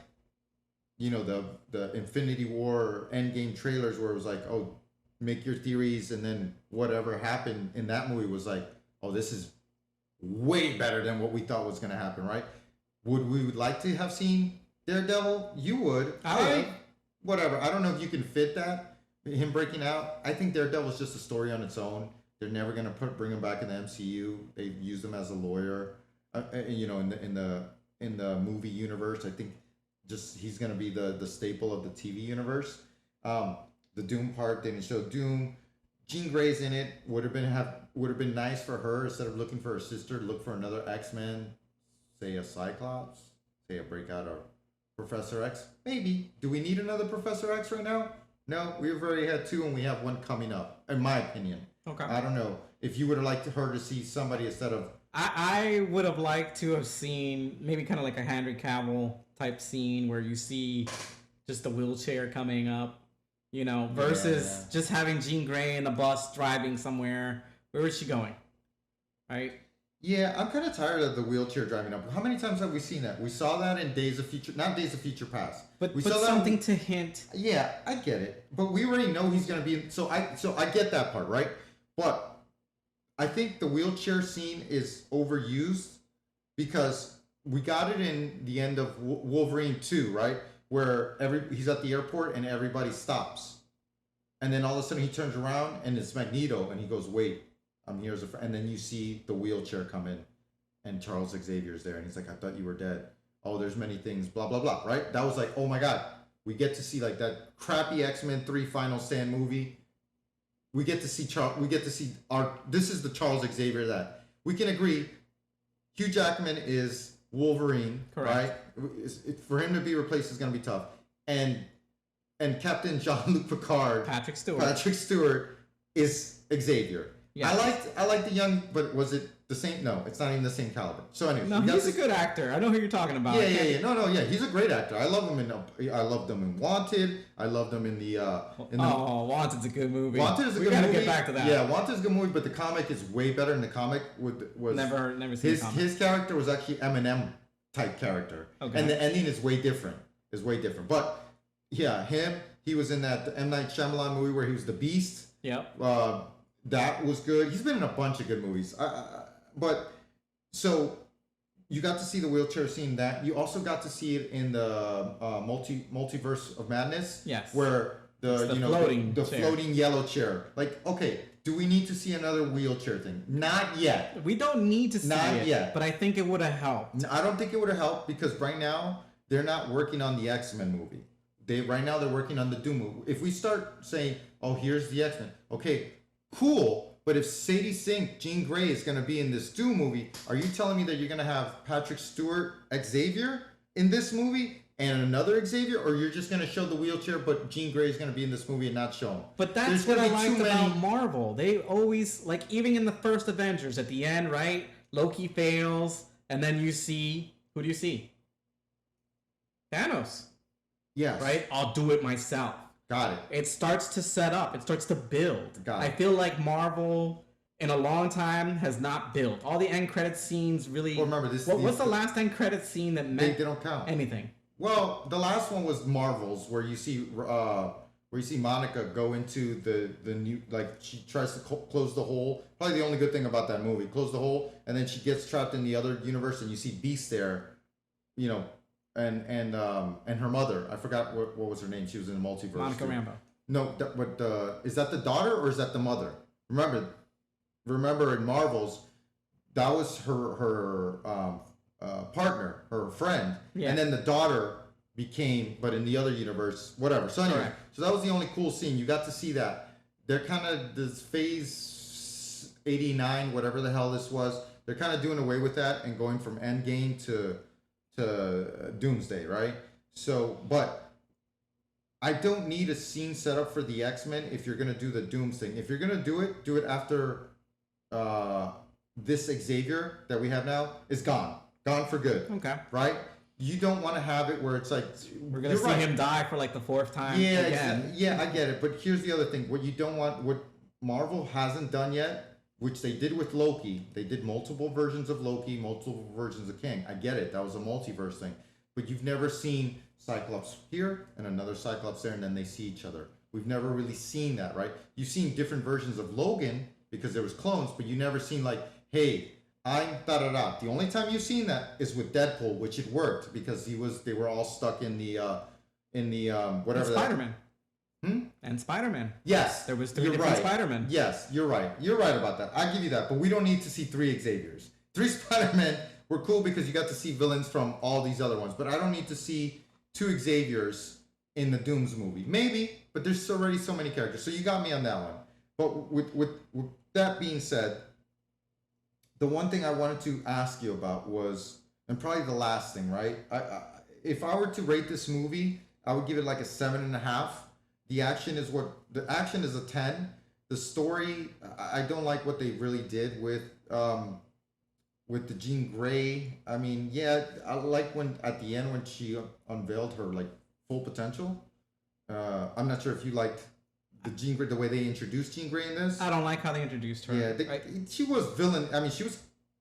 the Infinity War or Endgame trailers where it was like, oh, make your theories, and then whatever happened in that movie was like, oh, this is way better than what we thought was going to happen, right? Would we like to have seen Daredevil, you would. Whatever. I don't know if you can fit that. Him breaking out. I think Daredevil's just a story on its own. They're never gonna bring him back in the MCU. They've used him as a lawyer. In the movie universe, I think just he's gonna be the staple of the TV universe. The Doom part, they didn't show Doom. Jean Grey's in it. Would have been nice for her, instead of looking for her sister, to look for another X-Men, say a Cyclops, say a breakout or Professor X. Maybe. Do we need another Professor X right now? No, we've already had 2 and we have 1 coming up, in my opinion. Okay. I don't know. If you would have liked her to see somebody instead of... I would have liked to have seen maybe kind of like a Henry Cavill type scene where you see just the wheelchair coming up, versus just having Jean Grey in the bus driving somewhere. Where is she going? Right? Yeah, I'm kind of tired of the wheelchair driving up. How many times have we seen that? We saw that in not Days of Future Past. But we saw something to hint. Yeah, I get it. But we already know he's going to be... So I get that part, right? But I think the wheelchair scene is overused because we got it in the end of Wolverine 2, right? Where he's at the airport and everybody stops. And then all of a sudden he turns around and it's Magneto and he goes, wait, I'm here as a friend. And then you see the wheelchair come in and Charles Xavier's there and he's like, I thought you were dead. Oh, there's many things, blah, blah, blah, right? That was like, oh my God. We get to see like that crappy X-Men 3 Final Stand movie. We get to see this is the Charles Xavier that we can agree Hugh Jackman is Wolverine, correct, right? For him to be replaced is going to be tough. And Captain Jean-Luc Picard, Patrick Stewart is Xavier. Yes. I liked the young, but was it the same? No, it's not even the same caliber. So anyway, no, he's a good actor. I know who you're talking about. Yeah. No, he's a great actor. I loved him in Wanted. I loved him in the. Wanted's a good movie. Wanted is a good movie. We gotta get back to that. Yeah, Wanted's a good movie, but the comic is way better. In the comic was never seen his character was actually Eminem type character, and the ending is way different. But yeah, he was in that M. Night Shyamalan movie where he was the Beast. Yep. That was good. He's been in a bunch of good movies. But so you got to see the wheelchair scene. That you also got to see it in the multiverse of madness. Yes. Where the floating yellow chair. Like, okay, do we need to see another wheelchair thing? Not yet. We don't need to see it. Not yet. But I think it would have helped. I don't think it would have helped because right now they're not working on the X-Men movie. Right now they're working on the Doom movie. If we start saying, oh, here's the X-Men. Okay, cool. But if Sadie Sink, Jean Grey is going to be in this Doom movie, are you telling me that you're going to have Patrick Stewart Xavier in this movie and another Xavier? Or you're just going to show the wheelchair, but Jean Grey is going to be in this movie and not show him? But that's what I liked about Marvel. They always, like, even in the first Avengers, at the end, right? Loki fails, and then you see, who do you see? Thanos. Yes. Right? I'll do it myself. Got it. It starts to set up. It starts to build. Got it. I feel like Marvel, in a long time, has not built. All the end credit scenes really... Well, remember, this... What's the last end credit scene that meant... They don't count. Anything. Well, the last one was Marvel's, where you see Monica go into the new... Like, she tries to close the hole. Probably the only good thing about that movie. Close the hole, and then she gets trapped in the other universe, and you see Beast there, and her mother, I forgot what was her name. She was in the multiverse. Monica Rambeau. No, is that the daughter or is that the mother? Remember in Marvel's, that was her partner, her friend, and then the daughter became, but in the other universe, whatever. So anyway, so that was the only cool scene. You got to see that. They're kind of this phase 89, whatever the hell this was. They're kind of doing away with that and going from Endgame to Doomsday, right? So, but I don't need a scene set up for the X-Men if you're gonna do the Dooms thing. If you're gonna do it after this Xavier that we have now is gone for good. Okay. Right? You don't want to have it where it's like we're gonna see him die for like the 4th time. Yeah, again. Yeah, I get it. But here's the other thing: what you don't want, what Marvel hasn't done yet. Which they did with Loki. They did multiple versions of Loki, multiple versions of King. I get it. That was a multiverse thing. But you've never seen Cyclops here and another Cyclops there, and then they see each other. We've never really seen that, right? You've seen different versions of Logan because there was clones, but you never seen like, hey, I'm da da da. The only time you've seen that is with Deadpool, which it worked because they were all stuck in the whatever. And Spider-Man. Hmm? And Spider-Man. Yes, There was 3 you're different right. Spider-Man. Yes, you're right. You're right about that. I give you that. But we don't need to see 3 Xaviers. 3 Spider-Men were cool because you got to see villains from all these other ones. But I don't need to see 2 Xaviers in the Dooms movie. Maybe, but there's already so many characters. So you got me on that one. But with that being said, the one thing I wanted to ask you about was, and probably the last thing, right? If I were to rate this movie, I would give it like a 7.5. The action is a 10. The story, I don't like what they really did with the Jean Grey. I mean, yeah, I like when at the end when she unveiled her like full potential. I'm not sure if you liked the Jean Grey, the way they introduced Jean Grey in this. I don't like how they introduced her. Yeah, she was villain. I mean, she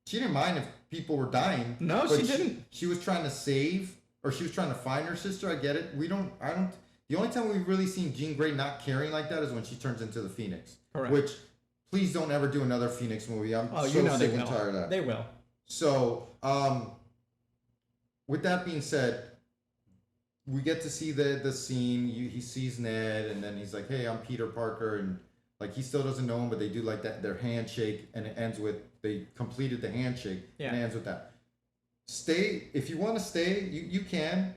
didn't mind if people were dying. No, but she didn't. She was trying to save, or she was trying to find her sister. I get it. The only time we've really seen Jean Grey not caring like that is when she turns into the Phoenix. Correct. Which, please don't ever do another Phoenix movie. I'm Oh, so you know they sick and will. tired of that. They will. So, with that being said, we get to see the scene. He sees Ned, and then he's like, "Hey, I'm Peter Parker," and like he still doesn't know him, but they do like that their handshake, and it ends with they completed the handshake, and it ends with that. Stay if you want to stay, you can.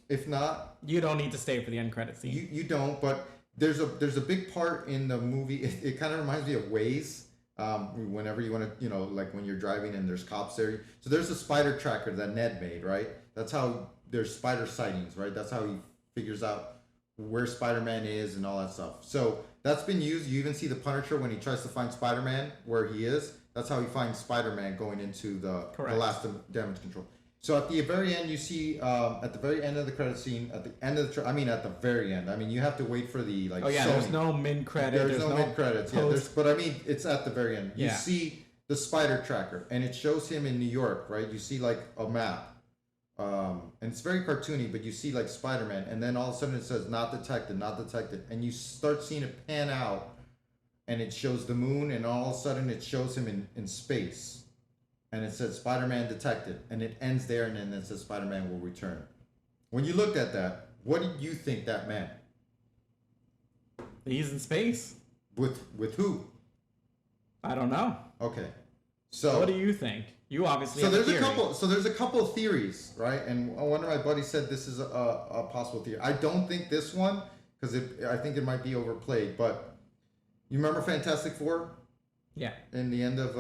If not, You don't need to stay for the end credit scene. you don't. But there's a big part in the movie. It kind of reminds me of Waze. Whenever you want to, like when you're driving and there's cops there. So there's a spider tracker that Ned made, right? That's how there's spider sightings, right? That's how he figures out where Spider-Man is and all that stuff. So that's been used. You even see the Punisher when he tries to find Spider-Man where he is. That's how he finds Spider-Man going into the last damage control. So at the very end, you see at the very end of the credit scene, at the end of the at the very end. I mean, you have to wait for the like. Oh yeah, Sony. there's no mid credit. There's no mid credits. Yeah, post. but I mean, it's at the very end. You Yeah. see the spider tracker, and it shows him in New York, right? You see like a map, and it's very cartoony, but you see like Spider-Man, and then all of a sudden it says "not detected, not detected," and you start seeing it pan out, and it shows the moon, and all of a sudden it shows him in space. And it says Spider-Man detected, and it ends there, and then it says Spider-Man will return. When you looked at that, what did you think that meant? He's in space. With who? I don't know. Okay, so What do you think? You obviously so have there's a theory. there's a couple of theories, right? And one of my buddies said this is a possible theory. I don't think this one because I think it might be overplayed. But you remember Fantastic Four? Yeah. In the end of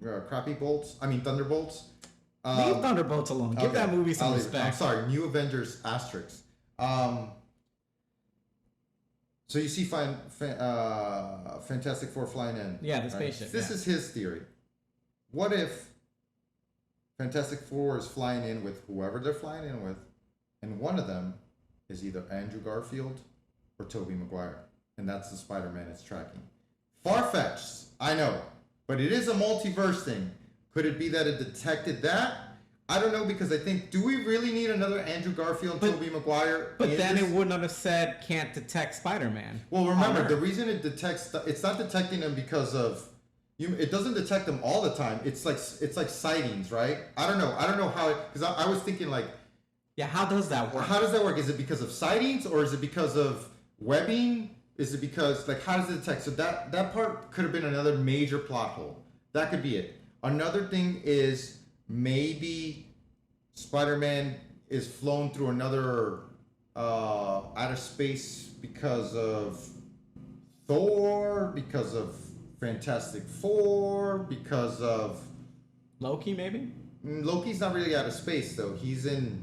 Thunderbolts. Leave Thunderbolts alone. Give Okay, that movie some I'll leave it. respect. I'm sorry, New Avengers asterisk. So you see Fantastic Four flying in. Yeah, the spaceship, This yeah. is his theory. What if Fantastic Four is flying in with whoever they're flying in with, and one of them is either Andrew Garfield or Tobey Maguire, and that's the Spider-Man it's tracking. Far-fetched, I know, but it is a multiverse thing. Could it be that it detected that? I don't know, because I think, do we really need another Andrew Garfield, Tobey Maguire? But in then this? it wouldn't have said can't detect Spider-Man. Well, remember, On the Earth. reason it detects, it's not detecting them because of, it doesn't detect them all the time. It's like sightings, right? I don't know how because I was thinking like, Yeah, how does that work? how does that work? Is it because of sightings or is it because of webbing? Is it because like how does it detect? So that part could have been another major plot hole. That could be it. Another thing is maybe Spider-Man is flown through another outer space because of Thor, because of Fantastic Four, because of Loki, maybe? Loki's not really out of space though. He's in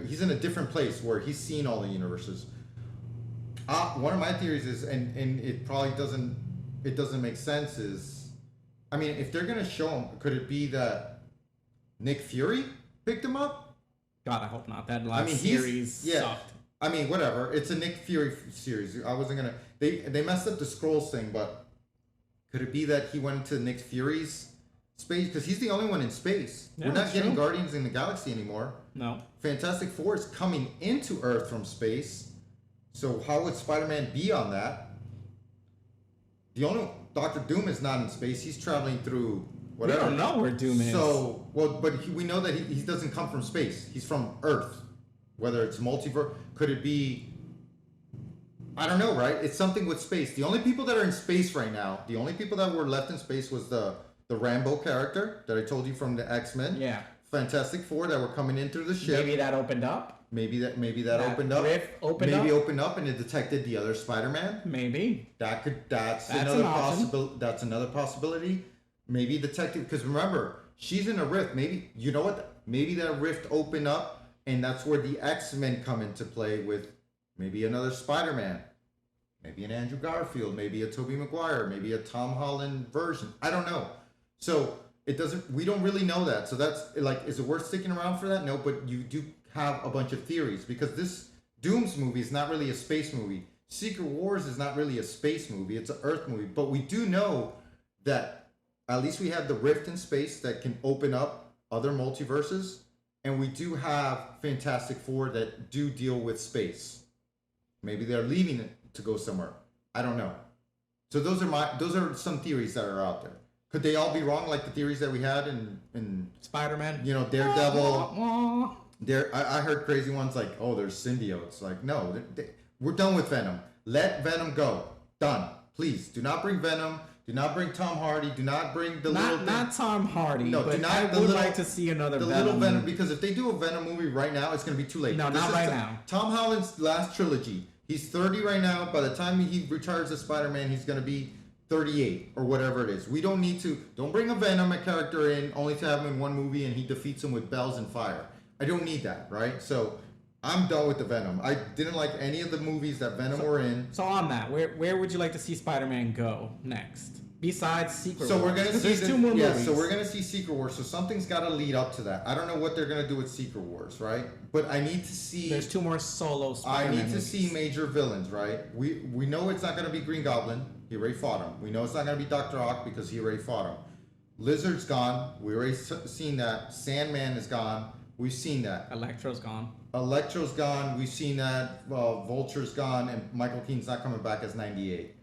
he's in a different place where he's seen all the universes. One of my theories is, and it probably doesn't make sense, is, I mean, if they're gonna show him, could it be that Nick Fury picked him up? God, I hope not. That last he's- series yeah. sucked. I mean, whatever. It's a Nick Fury series. I wasn't gonna. They messed up the Skrulls thing, but could it be that he went into Nick Fury's space because he's the only one in space? Yeah, We're not that's getting true. Guardians in the Galaxy anymore. No. Fantastic Four is coming into Earth from space. So how would Spider-Man be on that? The only Doctor Doom is not in space. He's traveling through whatever. We don't know where Doom is. So, well, but we know that he doesn't come from space. He's from Earth. Whether it's multiverse, could it be? I don't know, right? It's something with space. The only people that are in space right now, the only people that were left in space was the Rambo character that I told you from the X-Men. Yeah. Fantastic Four that were coming in through the ship. Maybe that opened up. Maybe that opened up. Rift opened maybe up. opened up and it detected the other Spider-Man. Maybe. That's an another option. possibility. That's another possibility. Maybe detective, because remember, she's in a rift. Maybe you know what? Maybe that rift opened up, and that's where the X-Men come into play with maybe another Spider-Man, maybe an Andrew Garfield, maybe a Tobey Maguire, maybe a Tom Holland version. I don't know. So it doesn't. We don't really know that. So that's like, is it worth sticking around for that? No, but you do have a bunch of theories because this Dooms movie is not really a space movie. Secret Wars is not really a space movie. It's an Earth movie. But we do know that at least we have the rift in space that can open up other multiverses, and we do have Fantastic Four that do deal with space. Maybe they're leaving it to go somewhere. I don't know. So those are some theories that are out there. Could they all be wrong, like the theories that we had in Spider-Man. you know, Daredevil? I heard crazy ones like, oh, there's symbiotes. Like, no, we're done with Venom. Let Venom go. Done. Please do not bring Venom. Do not bring Tom Hardy. Do not bring the Not Tom Hardy. No, but do not I the would little, like to see another the Venom. little Venom, because if they do a Venom movie right now, it's going to be too late. No, not right now. Tom Holland's last trilogy. He's 30 right now. By the time he retires as Spider-Man, he's going to be 38 or whatever it is. We don't need to. Don't bring a Venom character in only to have him in one movie and he defeats him with bells and fire. I don't need that, right? So I'm done with the Venom. I didn't like any of the movies that Venom were in. So on that, where would you like to see Spider-Man go next? Besides Secret So Wars. we're gonna see There's two more movies. So we're gonna see Secret Wars. So something's got to lead up to that. I don't know what they're gonna do with Secret Wars, right? But I need to see. There's two more solo I Spider-Man need to movies. see major villains, right? We know it's not gonna be Green Goblin. He already fought him. We know it's not gonna be Dr. Ock because he already fought him. Lizard's gone. We already seen that. Sandman is gone. We've seen that. Electro's gone. Electro's gone. We've seen that. Vulture's gone, and Michael Keaton's not coming back as 98.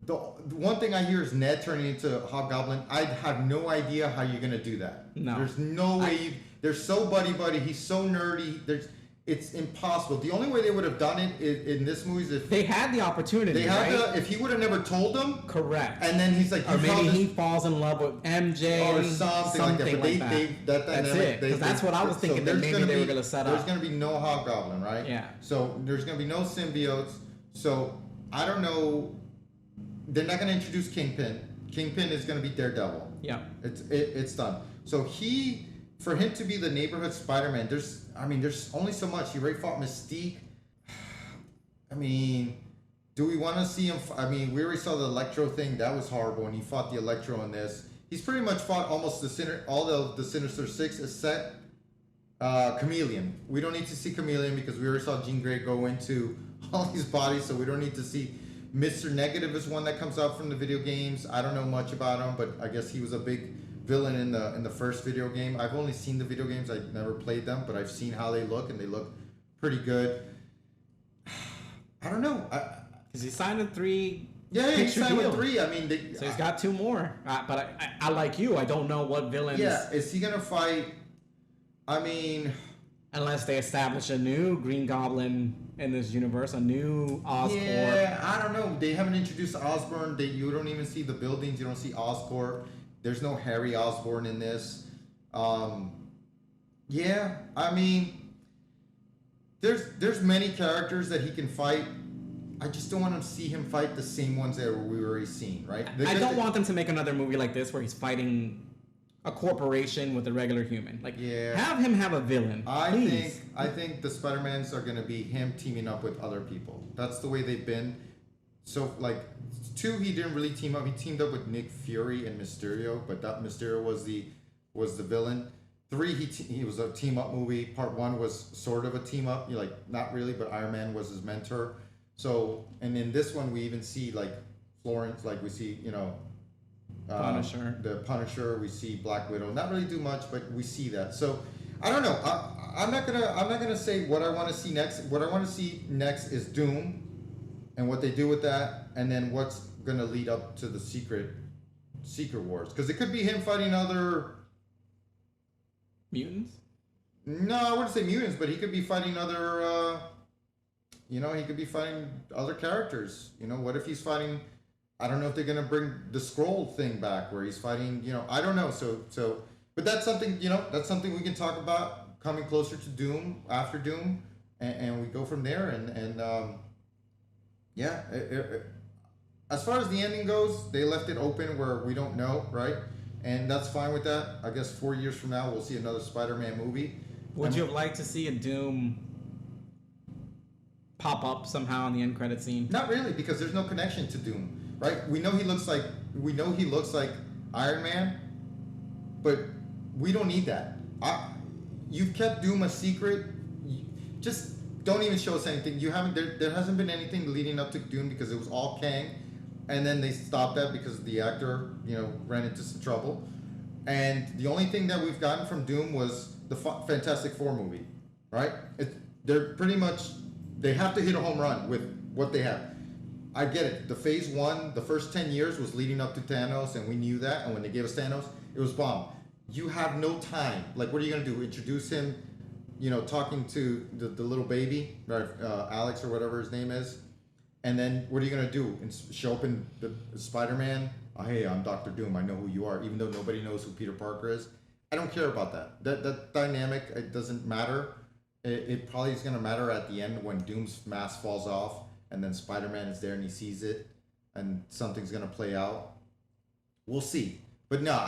The one thing I hear is Ned turning into Hobgoblin. I have no idea how you're gonna do that. No. There's no way. They're so buddy. He's so nerdy. It's impossible. The only way they would have done it in this movie is if They had the opportunity, right? if he would have never told them. Correct. And then he's like, or you maybe found he this- falls in love with MJ or something like that. But that That's dynamic, it. Because that's what I was thinking that there's maybe gonna they be- were going to set There's up. going to be no Hobgoblin, right? Yeah. So there's going to be no symbiotes. So I don't know. They're not going to introduce Kingpin. Kingpin is going to be Daredevil. Yeah. It's done. So for him to be the neighborhood Spider-Man, there's only so much. He already fought Mystique. I mean, do we want to see him? We already saw the Electro thing. That was horrible, and he fought the Electro in this. He's pretty much fought almost all of the Sinister Six except Chameleon. We don't need to see Chameleon because we already saw Jean Grey go into all these bodies, so we don't need to see. Mr. Negative is one that comes out from the video games. I don't know much about him, but I guess he was a big villain in the first video game. I've only seen the video games. I've never played them, but I've seen how they look, and they look pretty good. I don't know. Because he signed a 3 Yeah, he picture signed deal. with 3. I mean, So he's got 2 more. But I like you. I don't know what villains. Yeah, is he gonna fight? I mean, Unless they establish a new Green Goblin in this universe, a new Oscorp. yeah, I don't know. They haven't introduced Osborn. You don't even see the buildings. You don't see Oscorp. There's no Harry Osborn in this. Yeah, I mean, there's many characters that he can fight. I just don't want to see him fight the same ones that we already seen, right? I don't want them to make another movie like this where he's fighting a corporation with a regular human. Like, Yeah. have him have a villain. Please. I think the Spider-Mans are gonna be him teaming up with other people. That's the way they've been. So like 2, he didn't really team up. He teamed up with Nick Fury and Mysterio, but that Mysterio was the villain. 3, he was a team up movie. Part 1 was sort of a team up, like not really, but Iron Man was his mentor. So, and in this one we even see like Florence, like we see, Punisher. The Punisher. We see Black Widow. Not really do much, but we see that. So I don't know. I'm not gonna say what I want to see next. What I want to see next is Doom, and what they do with that, and then what's gonna lead up to the Secret Secret Wars, because it could be him fighting other. Mutants? No, I wouldn't say mutants, but he could be fighting other. He could be fighting other characters. What if he's fighting? I don't know if they're gonna bring the scroll thing back, where he's fighting. I don't know. So, but that's something. That's something we can talk about coming closer to Doom, after Doom, and we go from there. Yeah. As far as the ending goes, they left it open where we don't know, right? And that's fine with that. I guess 4 years from now, we'll see another Spider-Man movie. Would you have liked to see a Doom pop up somehow in the end credit scene? Not really, because there's no connection to Doom, right? We know he looks like Iron Man, but we don't need that. You've kept Doom a secret. Just don't even show us anything. You haven't. There hasn't been anything leading up to Doom because it was all Kang, and then they stopped that because the actor, ran into some trouble. And the only thing that we've gotten from Doom was the Fantastic Four movie, right? They're pretty much, they have to hit a home run with what they have. I get it. The phase 1, the first 10 years was leading up to Thanos, and we knew that. And when they gave us Thanos, it was bomb. You have no time. Like, what are you going to do? Introduce him, talking to the little baby, right? Alex or whatever his name is. And then what are you going to do? Show up in the Spider-Man? Oh, hey, I'm Dr. Doom. I know who you are, even though nobody knows who Peter Parker is. I don't care about that. That dynamic, it doesn't matter. It probably is going to matter at the end when Doom's mask falls off and then Spider-Man is there and he sees it and something's going to play out. We'll see. But no,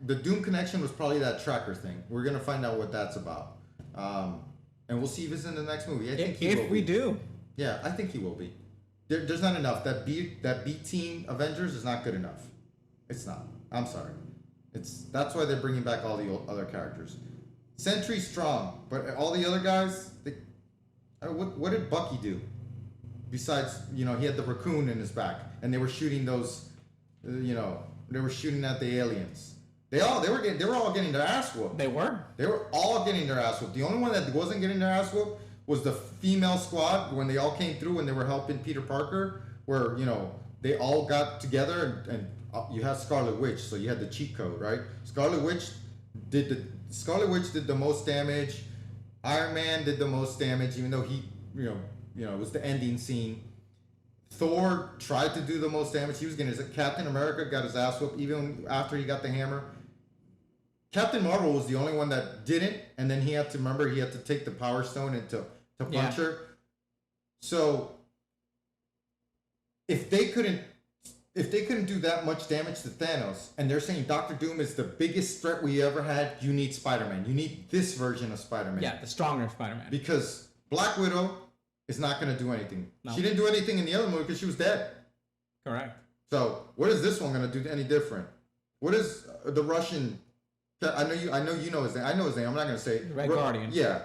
the Doom connection was probably that tracker thing. We're going to find out what that's about. And we'll see if it's in the next movie. I think he will be. If we do. Yeah, I think he will be. There's not enough. That B team Avengers is not good enough. It's not. I'm sorry. That's why they're bringing back all the other characters. Sentry's strong, but all the other guys, what did Bucky do? Besides, he had the raccoon in his back, and they were shooting those, they were shooting at the aliens. They were all getting their ass whooped. They were. They were all getting their ass whooped. The only one that wasn't getting their ass whooped was the female squad when they all came through and they were helping Peter Parker, where they all got together and you had Scarlet Witch, so you had the cheat code, right? Scarlet Witch did the most damage. Iron Man did the most damage, even though he, it was the ending scene. Thor tried to do the most damage. He was getting Captain America got his ass whooped even after he got the hammer. Captain Marvel was the only one that didn't, and then he had to take the Power Stone and to punch her. So if they couldn't do that much damage to Thanos, and they're saying Doctor Doom is the biggest threat we ever had, you need Spider-Man. You need this version of Spider-Man. Yeah, the stronger Spider-Man. Because Black Widow is not going to do anything. No. She didn't do anything in the other movie because she was dead. Correct. So what is this one going to do any different? What is the Russian? I know you know his name. I know his name. I'm not going to say Red Guardian. Yeah,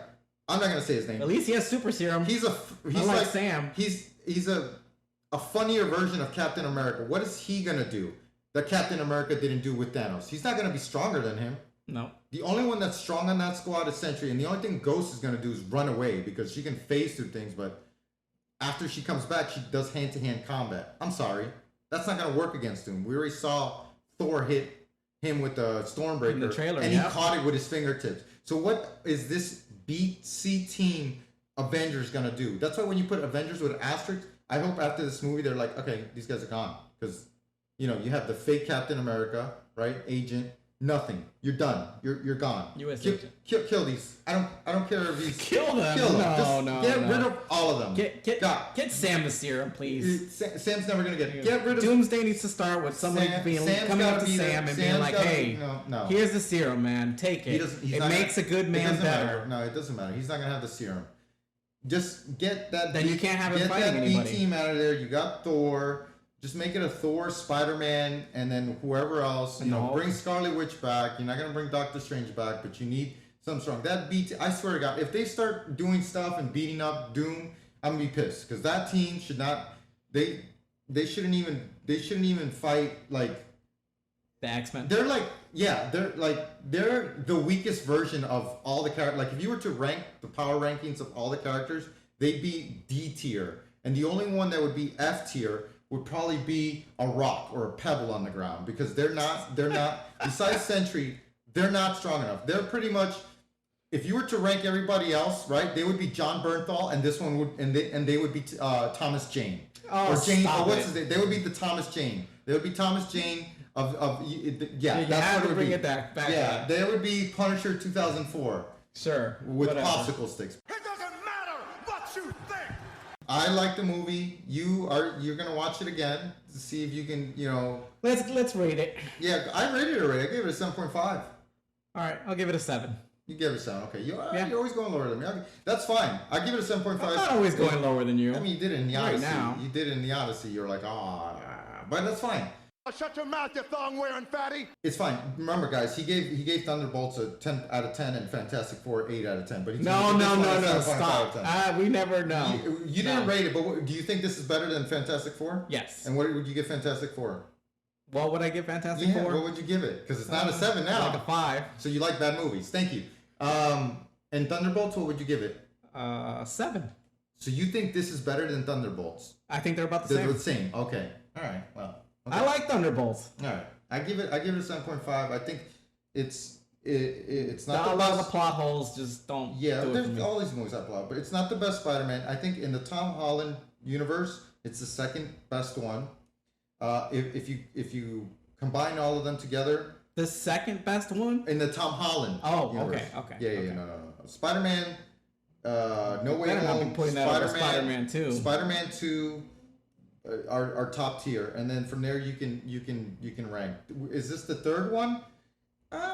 I'm not going to say his name. At least he has super serum. He's like Sam. He's a funnier version of Captain America. What is he going to do that Captain America didn't do with Thanos? He's not going to be stronger than him. No. The only one that's strong on that squad is Sentry, and the only thing Ghost is going to do is run away because she can phase through things, but after she comes back, she does hand-to-hand combat. I'm sorry. That's not going to work against him. We already saw Thor hit him with the Stormbreaker, in the trailer, and he caught it with his fingertips. So what is this BC team Avengers going to do? That's why when you put Avengers with an asterisk, I hope after this movie they're like, okay, these guys are gone. Because, you have the fake Captain America, right? Agent. Nothing. You're done. You're gone. U.S. agent. Kill these. I don't care if these. Kill them. Kill them. No, Get rid of all of them. Get Sam the serum, please. Sam's never gonna get rid of. Doomsday needs to start with somebody coming up to Sam and being like, "Hey, here's the serum, man. Take it. It makes a good man better." No, it doesn't matter. He's not gonna have the serum. Just get that. Then you can't have him fighting anybody. Get that B team out of there. You got Thor. Just make it a Thor, Spider-Man, and then whoever else. Bring Scarlet Witch back. You're not gonna bring Doctor Strange back, but you need some strong. That B team. I swear to God, if they start doing stuff and beating up Doom, I'm gonna be pissed because that team should not. They shouldn't even fight like the X-Men. They're the weakest version of all the characters. Like if you were to rank the power rankings of all the characters, they'd be D tier, and the only one that would be F tier would probably be a rock or a pebble on the ground because they're not besides Sentry, they're not strong enough. They're pretty much, if you were to rank everybody else, right, they would be John Bernthal, and this one would, and they would be Thomas Jane. Oh, or Jane, stop or what's it. his name? They would be the Thomas Jane. They would be Thomas Jane You that's have what to it would bring be. it back. Yeah, they would be Punisher 2004 Sure. with whatever. popsicle sticks. It doesn't matter what you think. I like the movie. You're gonna watch it again to see if you can, Let's rate it. Yeah, I rated it already. I gave it a 7.5. All right, I'll give it a 7. You gave it a 7. Okay, Yeah. you're always going lower than me. Okay, that's fine. I give it a 7.5. I'm not always going lower than you. I mean, you did it in the Right Odyssey. now. You did it in the Odyssey. You're like, but that's fine. Shut your mouth, you thong-wearing fatty. It's fine. Remember, guys, he gave Thunderbolts a 10 out of 10 and Fantastic Four 8 out of 10. But he No, gave this one a 7.5 out of stop. 10. We never know. You didn't rate it, but do you think this is better than Fantastic Four? Yes. And what would you give Fantastic Four? What would I give Fantastic Yeah, Four? what would you give it? Because it's not a 7 now. Like a 5. So you like bad movies. Thank you. And Thunderbolts, what would you give it? 7. So you think this is better than Thunderbolts? I think they're about the They're same. the same. Okay. All right. Well. Okay. I like Thunderbolts. All right. I give it a 7.5. I think it's not Not the a lot of best. the plot holes just don't Yeah, do it for there's me. all these movies have plot, but it's not the best Spider-Man. I think in the Tom Holland universe, it's the second best one. If you combine all of them together, The second best one? in the Tom Holland. Oh, universe. okay. Yeah, no. Spider-Man, No Way Better not be Home, putting that over Spider-Man 2. Spider-Man 2 are top tier, and then from there you can rank. Is this the third one?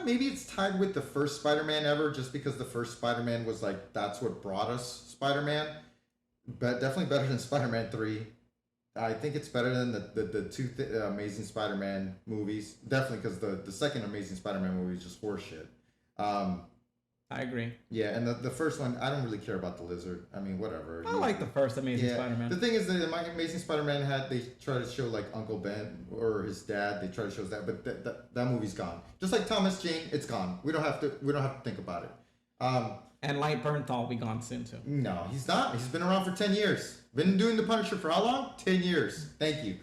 Maybe it's tied with the first Spider-Man ever, just because the first Spider-Man was like that's what brought us Spider-Man. But definitely better than Spider-Man 3. I think it's better than the two Amazing Spider-Man movies. Definitely because the second Amazing Spider-Man movie is just horseshit. I agree. Yeah, and the first one, I don't really care about the lizard. I mean, whatever. I like the first Amazing Yeah. Spider-Man. The thing is that my Amazing Spider-Man they try to show like Uncle Ben or his dad. They try to show that, but that movie's gone. Just like Thomas Jane, it's gone. We don't have to think about it. And Light Bernthal will be gone soon too. No, he's not. He's been around for 10 years. Been doing the Punisher for how long? 10 years. Thank you.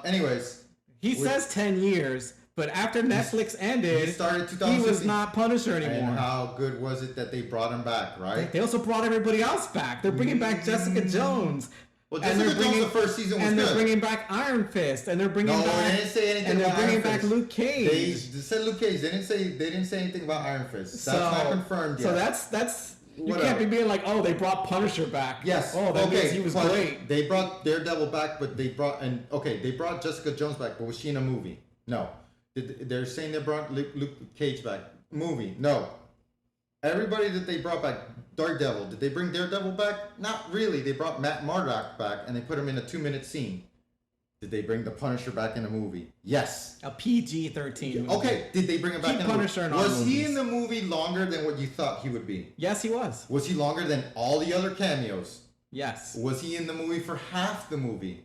Anyways, He says 10 years, but after Netflix ended, he started he 2016. was not Punisher and anymore. how good was it that they brought him back, right? They also brought everybody else back. They're bringing back Jessica Jones. Well, And Jessica they're Jones, bringing- the first season was And they're good. bringing back Iron Fist, and they're bringing No, back. they didn't say anything and they're about bringing Iron back Fist. Luke Cage. They said Luke Cage. They didn't say anything about Iron Fist. That's not confirmed yet. So that's you Whatever. can't be being like, oh, they brought Punisher back. Yes. Oh, that okay. means he was but great. They brought Daredevil back, but they brought Jessica Jones back, but was she in a movie? No. They're saying they brought Luke Cage back. Movie? No. Everybody that they brought back, Daredevil. Did they bring Daredevil back? Not really. They brought Matt Murdock back, and they put him in a 2-minute scene. Did they bring the Punisher back in a movie? Yes. A PG-13 movie. Okay. Did they bring him back Keep in a movie? Punisher in all Was he movies. in the movie longer than what you thought he would be? Yes, he was. Was he longer than all the other cameos? Yes. Was he in the movie for half the movie?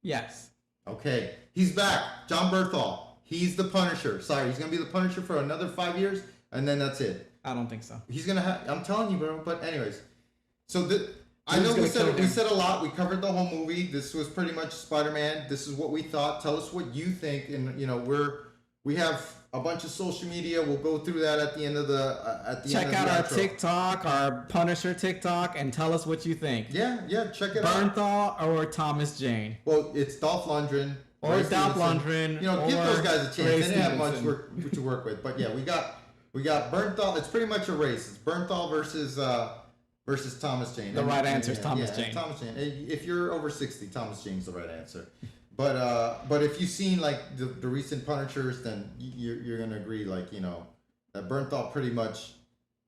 Yes. Okay, he's back. John Bernthal. He's the Punisher. Sorry, he's gonna be the Punisher for another 5 years, and then that's it. I don't think so. He's gonna have. I'm telling you, bro. But anyways, so I Who's know gonna kill we him? said a lot. We covered the whole movie. This was pretty much Spider-Man. This is what we thought. Tell us what you think, and we have a bunch of social media. We'll go through that at the end of the Check out our outro. TikTok, our Punisher TikTok, and tell us what you think. Yeah, check it out. Bernthal or Thomas Jane? Well, it's Dolph Lundgren. Or Ray Dolph Stevenson. Lundgren, Give or those guys a chance. Ray They didn't have much Stevenson. to work with. But yeah, we got Bernthal. It's pretty much a race. It's Bernthal versus Thomas Jane. The right answer is Thomas Jane. Thomas Jane. If you're over 60, Thomas Jane's the right answer. But if you've seen like the recent Punishers, then you're gonna agree that Bernthal pretty much.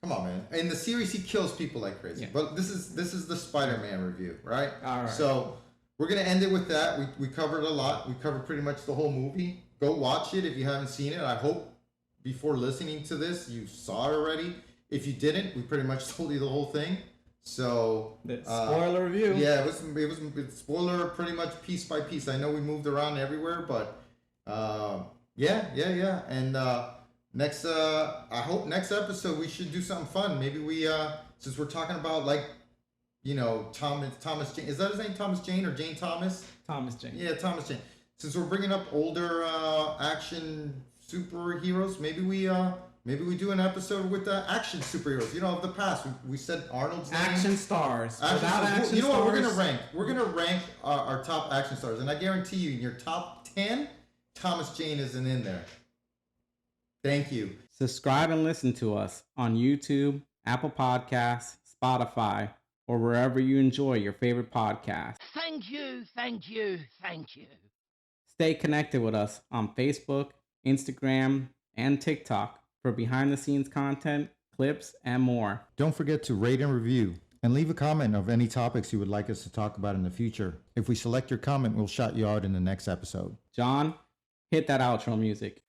Come on, man. In the series, he kills people like crazy. Yeah. But this is the Spider-Man review, right? All right. So we're gonna end it with that. We covered a lot. We covered pretty much the whole movie. Go watch it if you haven't seen it. I hope before listening to this you saw it already. If you didn't, we pretty much told you the whole thing. So The spoiler review. yeah, it was spoiler pretty much piece by piece. I know we moved around everywhere, but yeah. And I hope next episode we should do something fun. Maybe we since we're talking about like Thomas Jane. Is that his name? Thomas Jane or Jane Thomas? Thomas Jane. Yeah, Thomas Jane. Since we're bringing up older action superheroes, maybe we do an episode with action superheroes. Of the past. We said Arnold's name. Action stars. Without action you know what? stars, We're gonna rank our top action stars, and I guarantee you, in your top 10, Thomas Jane isn't in there. Thank you. subscribe and listen to us on YouTube, Apple Podcasts, Spotify, or wherever you enjoy your favorite podcast. Thank you, thank you, thank you. Stay connected with us on Facebook, Instagram, and TikTok for behind-the-scenes content, clips, and more. Don't forget to rate and review, and leave a comment of any topics you would like us to talk about in the future. If we select your comment, we'll shout you out in the next episode. John, hit that outro music.